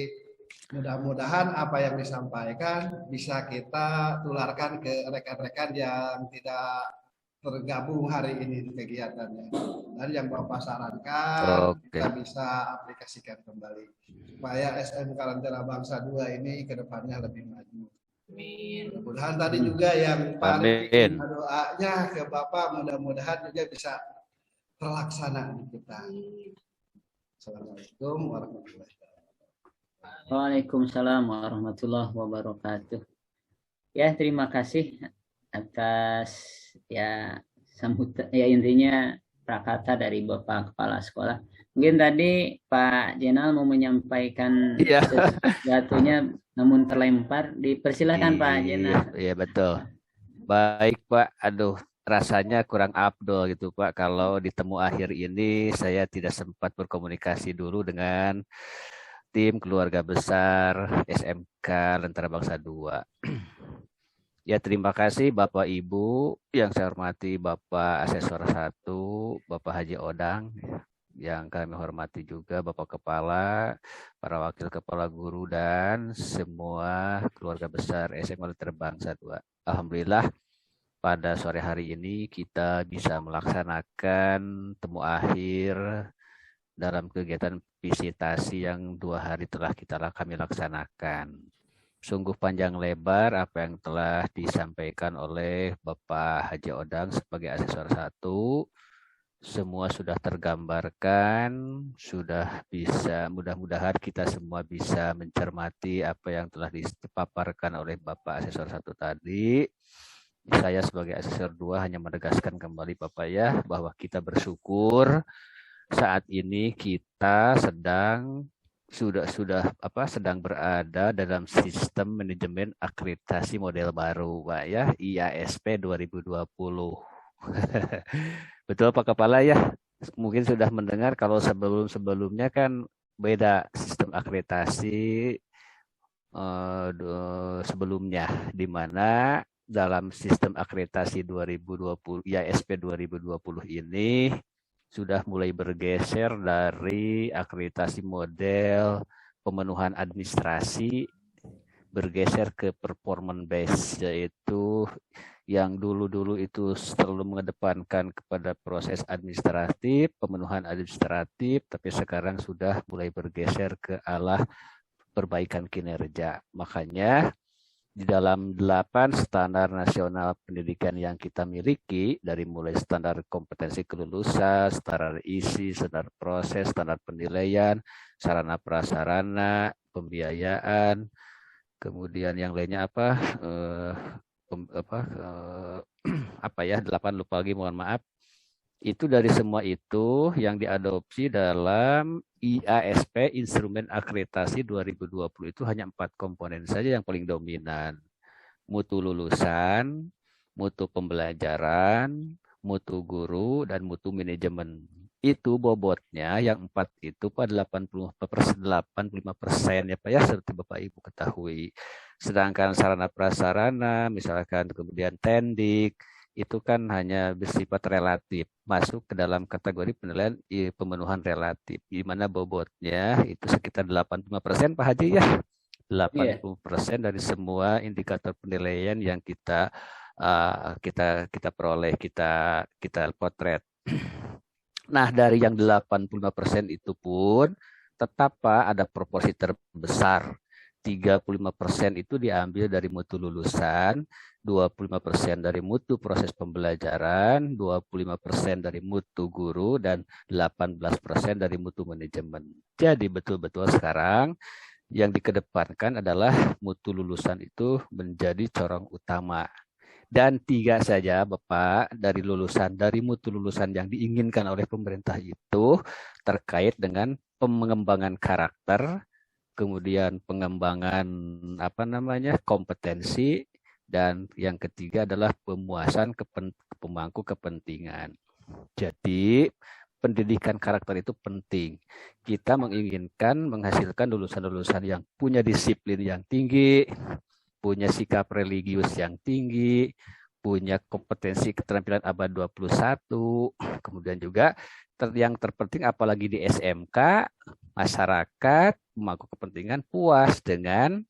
mudah-mudahan apa yang disampaikan bisa kita tularkan ke rekan-rekan yang tidak tergabung hari ini di kegiatannya. Dan yang Bapak sarankan kita bisa aplikasikan kembali supaya SMK Lentera Bangsa 2 ini ke depannya lebih maju. Mudah-mudahan tadi juga yang paling doanya ke Bapak mudah-mudahan juga bisa terlaksana di kita. Assalamualaikum warahmatullahi wabarakatuh. Waalaikumsalam warahmatullahi wabarakatuh. Ya, terima kasih atas ya sambutan ya intinya prakata dari Bapak Kepala Sekolah. Mungkin tadi Pak Jenal mau menyampaikan sesuatunya namun terlempar. Dipersilakan Pak Jenal. Iya betul. Baik Pak, aduh rasanya kurang afdol gitu Pak kalau di temu akhir ini saya tidak sempat berkomunikasi dulu dengan tim keluarga besar SMK Lentera Bangsa 2. Ya terima kasih Bapak Ibu yang saya hormati Bapak Asesor 1, Bapak Haji Odang, yang kami hormati juga Bapak Kepala, para Wakil Kepala Guru dan semua keluarga besar SMA Lentera Bangsa 2. Alhamdulillah pada sore hari ini kita bisa melaksanakan temu akhir dalam kegiatan visitasi yang 2 hari telah kami laksanakan. Sungguh panjang lebar apa yang telah disampaikan oleh Bapak Haji Odang sebagai asesor 1. Semua sudah tergambarkan, sudah bisa, mudah-mudahan kita semua bisa mencermati apa yang telah dipaparkan oleh Bapak asesor 1 tadi. Saya sebagai asesor 2 hanya menegaskan kembali Bapak ya, bahwa kita bersyukur saat ini kita sedang berada dalam sistem manajemen akreditasi model baru, Pak ya, IASP 2020. Betul Pak Kepala ya? Mungkin sudah mendengar kalau sebelumnya kan beda sistem akreditasi sebelumnya, di mana dalam sistem akreditasi 2020 IASP 2020 ini sudah mulai bergeser dari akreditasi model pemenuhan administrasi bergeser ke performance base, yaitu yang dulu itu selalu mengedepankan kepada proses administratif, pemenuhan administratif, tapi sekarang sudah mulai bergeser ke arah perbaikan kinerja. Makanya di dalam 8 standar nasional pendidikan yang kita miliki, dari mulai standar kompetensi kelulusan, standar isi, standar proses, standar penilaian, sarana prasarana, pembiayaan, kemudian yang lainnya 8 lupa lagi, mohon maaf. Itu dari semua itu yang diadopsi dalam IASP Instrumen Akreditasi 2020 itu hanya 4 komponen saja yang paling dominan. Mutu lulusan, mutu pembelajaran, mutu guru, dan mutu manajemen. itu bobotnya yang 4 itu Pak 85% ya Pak ya, seperti Bapak Ibu ketahui. Sedangkan sarana prasarana misalkan kemudian tendik itu kan hanya bersifat relatif, masuk ke dalam kategori penilaian pemenuhan relatif, di mana bobotnya itu sekitar 85% Pak Haji ya. 80% dari semua indikator penilaian yang kita peroleh, kita potret. Nah, dari yang 85% itu pun tetap Pak ada proporsi terbesar. 35% itu diambil dari mutu lulusan, 25% dari mutu proses pembelajaran, 25% dari mutu guru, dan 18% dari mutu manajemen. Jadi betul-betul sekarang yang dikedepankan adalah mutu lulusan itu menjadi corong utama. Dan 3 saja Bapak dari mutu lulusan yang diinginkan oleh pemerintah itu terkait dengan pengembangan karakter, kemudian pengembangan kompetensi, dan yang ketiga adalah pemuasan pemangku kepentingan. Jadi pendidikan karakter itu penting. Kita menginginkan menghasilkan lulusan-lulusan yang punya disiplin yang tinggi, punya sikap religius yang tinggi, punya kompetensi keterampilan abad 21, kemudian juga yang terpenting apalagi di SMK, masyarakat, pemangku kepentingan puas dengan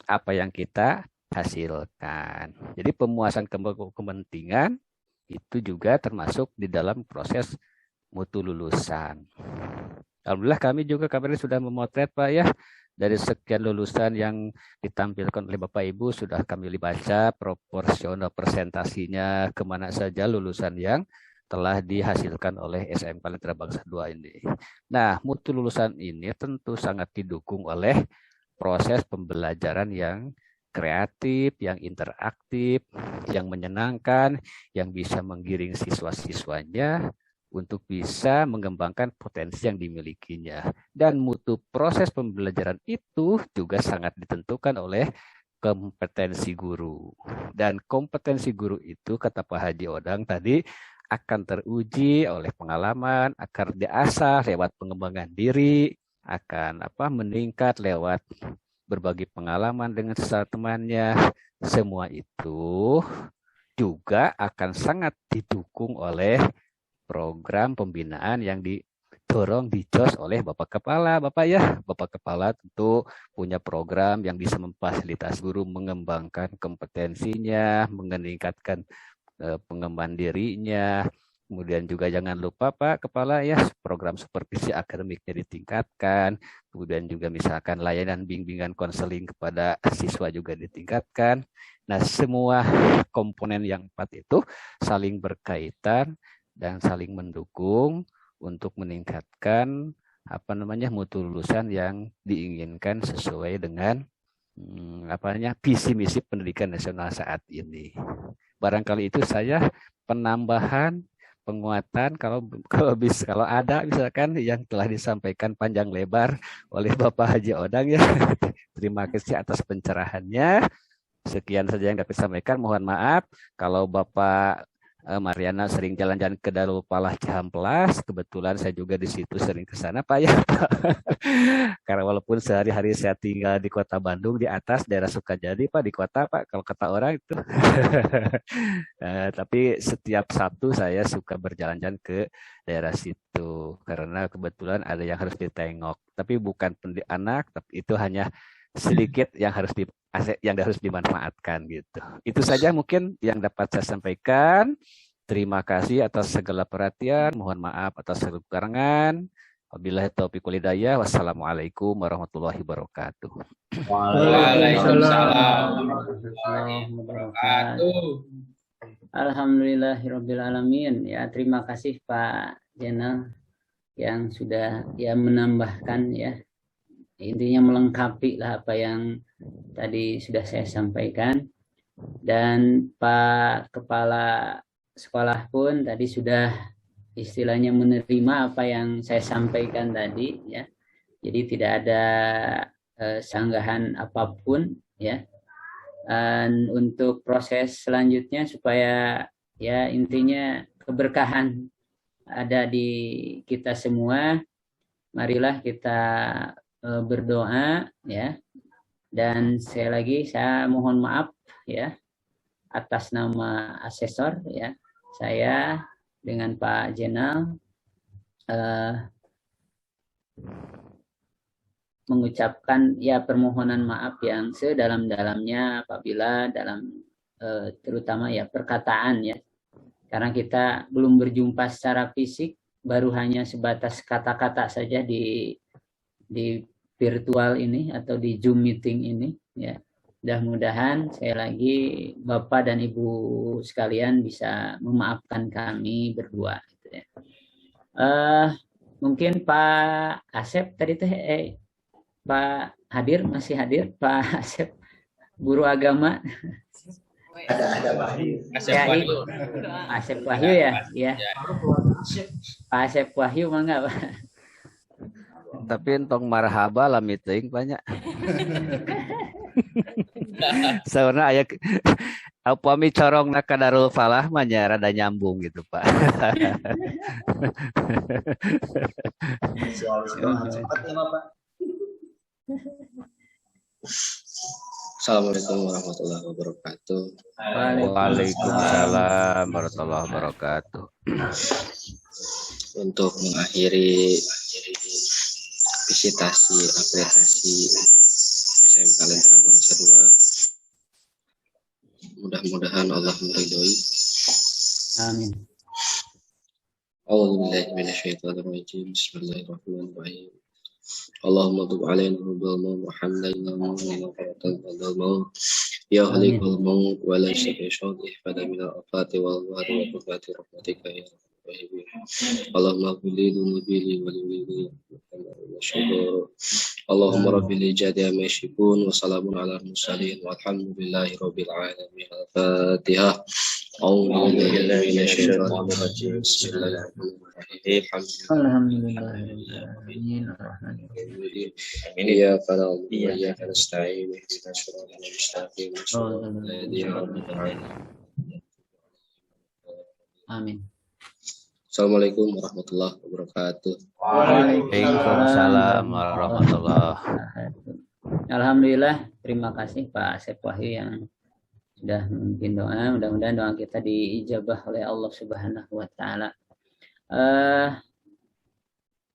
apa yang kita hasilkan. Jadi pemuasan kepentingan itu juga termasuk di dalam proses mutu lulusan. Alhamdulillah kami juga kabarnya sudah memotret Pak ya. Dari sekian lulusan yang ditampilkan oleh Bapak Ibu sudah kami baca proporsional presentasinya kemana saja lulusan yang telah dihasilkan oleh SMK Lentera Bangsa 2 ini. Nah, mutu lulusan ini tentu sangat didukung oleh proses pembelajaran yang kreatif, yang interaktif, yang menyenangkan, yang bisa menggiring siswa-siswanya untuk bisa mengembangkan potensi yang dimilikinya. Dan mutu proses pembelajaran itu juga sangat ditentukan oleh kompetensi guru. Dan kompetensi guru itu, kata Pak Haji Odang tadi, akan teruji oleh pengalaman, akan diasah lewat pengembangan diri, akan meningkat lewat berbagi pengalaman dengan sesama temannya. Semua itu juga akan sangat didukung oleh program pembinaan yang didorong dicos oleh Bapak Kepala. Bapak ya, Bapak Kepala tentu punya program yang bisa memfasilitasi guru mengembangkan kompetensinya, meningkatkan pengembangan dirinya. Kemudian juga jangan lupa Pak Kepala ya, program supervisi akademiknya ditingkatkan. Kemudian juga misalkan layanan bimbingan konseling kepada siswa juga ditingkatkan. Nah, semua komponen yang 4 itu saling berkaitan dan saling mendukung untuk meningkatkan mutu lulusan yang diinginkan sesuai dengan visi misi pendidikan nasional saat ini. Barangkali itu saya penambahan penguatan kalau ada misalkan yang telah disampaikan panjang lebar oleh Bapak Haji Odang ya. Terima kasih atas pencerahannya. Sekian saja yang dapat disampaikan. Mohon maaf kalau Bapak Mariana sering jalan-jalan ke Darupalah Cihamplas, kebetulan saya juga di situ sering ke sana Pak ya. Karena walaupun sehari-hari saya tinggal di Kota Bandung di atas daerah Sukajadi Pak, di kota Pak kalau kata orang itu. Tapi setiap Sabtu saya suka berjalan-jalan ke daerah situ karena kebetulan ada yang harus ditengok. Tapi bukan pendidik anak, tapi itu hanya sedikit yang harus dimanfaatkan gitu. Itu saja mungkin yang dapat saya sampaikan. Terima kasih atas segala perhatian. Mohon maaf atas segala kekurangan. Wabillahi taufiq wal hidayah. Wassalamualaikum warahmatullahi wabarakatuh. Waalaikumsalam warahmatullahi wabarakatuh. Alhamdulillahirabbil alamin. Ya, terima kasih Pak Jenal yang sudah menambahkan ya. Intinya melengkapi lah apa yang tadi sudah saya sampaikan. Dan Pak Kepala Sekolah pun tadi sudah istilahnya menerima apa yang saya sampaikan tadi ya. Jadi tidak ada sanggahan apapun ya. Dan untuk proses selanjutnya supaya ya intinya keberkahan ada di kita semua. Marilah kita berdoa ya. Dan sekali lagi saya mohon maaf ya atas nama asesor ya. Saya dengan Pak Jenal mengucapkan ya permohonan maaf yang sedalam-dalamnya apabila dalam terutama ya perkataan ya. Karena kita belum berjumpa secara fisik, baru hanya sebatas kata-kata saja di virtual ini atau di Zoom meeting ini ya. Mudah-mudahan sekali lagi Bapak dan Ibu sekalian bisa memaafkan kami berdua gitu ya. Mungkin Pak Asep tadi teh Pak hadir, masih hadir Pak Asep, guru agama. Ada Wahyu. Asep Wahyu ya, ya. Pak Asep Wahyu mangga Pak. Tapi entong marhaba lah meeting banyak. Soalnya aya upami corong na kadarul falah mah nya rada nyambung gitu, Pak. Assalamualaikum warahmatullahi wabarakatuh. Waalaikumsalam warahmatullahi wabarakatuh. Untuk mengakhiri visitasi akreditasi SMK Lentera Bangsa 2, mudah-mudahan Allah meridhoi. Amin. A'udzubillahi minasyaitonirrajim. Bismillahirrahmanirrahim. Allahumma tub alaina bil maut wa hamdana min al maut ya halikul maut wa la syai'a ihfada min al-afati wal wari wa qurrati rahmatika ya rahim. Allahumma qili dunubili wa lili syukur. Allahumma rabbil jadi amashikun wa salamun ala mursalin walhamdulillahi rabbil alamin. Al-Fatihah. A'udzu billahi minasyaitonir rajim. Bismillahirrahmanirrahim. Alhamdulillahirrahmanirrahim. Iyyaka na'budu wa iyyaka nasta'in. Ihdinas siratal mustaqim. Amin. Assalamualaikum warahmatullahi wabarakatuh. Waalaikumsalam warahmatullahi wabarakatuh. Alhamdulillah, terima kasih Pak Asep Wahyu yang sudah memimpin doa. Mudah-mudahan doa kita diijabah oleh Allah Subhanahu wa taala.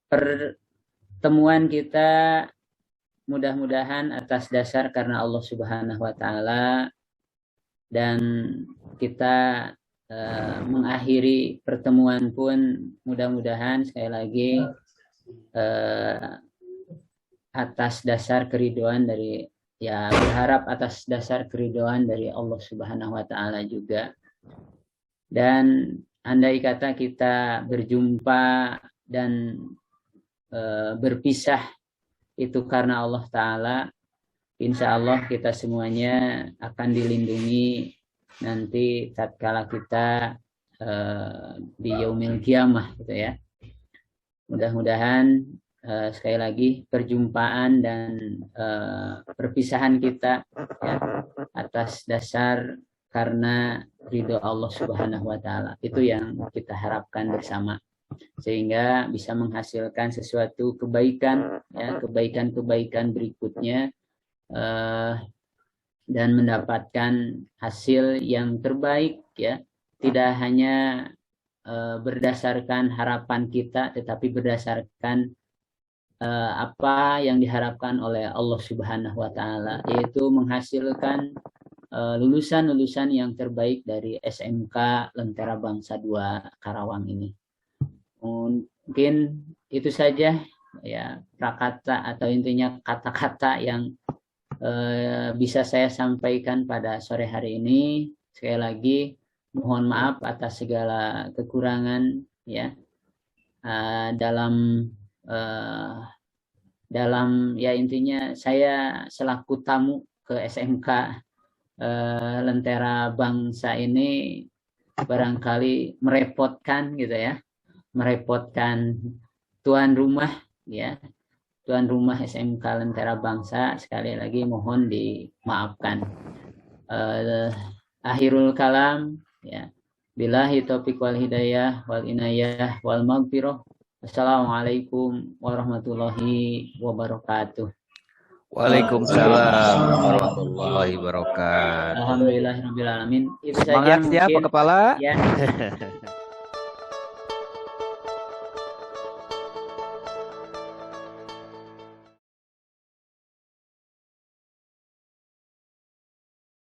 Pertemuan kita mudah-mudahan atas dasar karena Allah Subhanahu wa taala, dan kita mengakhiri pertemuan pun mudah-mudahan sekali lagi atas dasar keridhaan dari ya, berharap atas dasar keridhaan dari Allah Subhanahu wa taala juga. Dan andai kata kita berjumpa dan berpisah itu karena Allah Ta'ala, insya Allah kita semuanya akan dilindungi nanti tatkala kita di yaumil kiamah gitu ya. Mudah-mudahan sekali lagi perjumpaan dan perpisahan kita ya, atas dasar karena ridho Allah Subhanahu wa taala. Itu yang kita harapkan bersama, sehingga bisa menghasilkan sesuatu kebaikan ya, kebaikan-kebaikan berikutnya dan mendapatkan hasil yang terbaik ya, tidak hanya berdasarkan harapan kita tetapi berdasarkan apa yang diharapkan oleh Allah Subhanahu wa taala, yaitu menghasilkan lulusan-lulusan yang terbaik dari SMK Lentera Bangsa 2 Karawang ini. Mungkin itu saja ya prakata atau intinya kata-kata yang bisa saya sampaikan pada sore hari ini. Sekali lagi mohon maaf atas segala kekurangan ya dalam ya intinya saya selaku tamu ke SMK Lentera Bangsa ini barangkali merepotkan gitu ya, merepotkan tuan rumah ya, tuan rumah SMK Lentera Bangsa. Sekali lagi mohon dimaafkan. Akhirul kalam ya, Billahi taufiq wal hidayah wal inayah wal maghfirah. Assalamualaikum warahmatullahi wabarakatuh. Waalaikumsalam warahmatullahi wabarakatuh. Alhamdulillahirabbil alamin. Itu Semangat saja ya Pak mungkin Kepala. ya.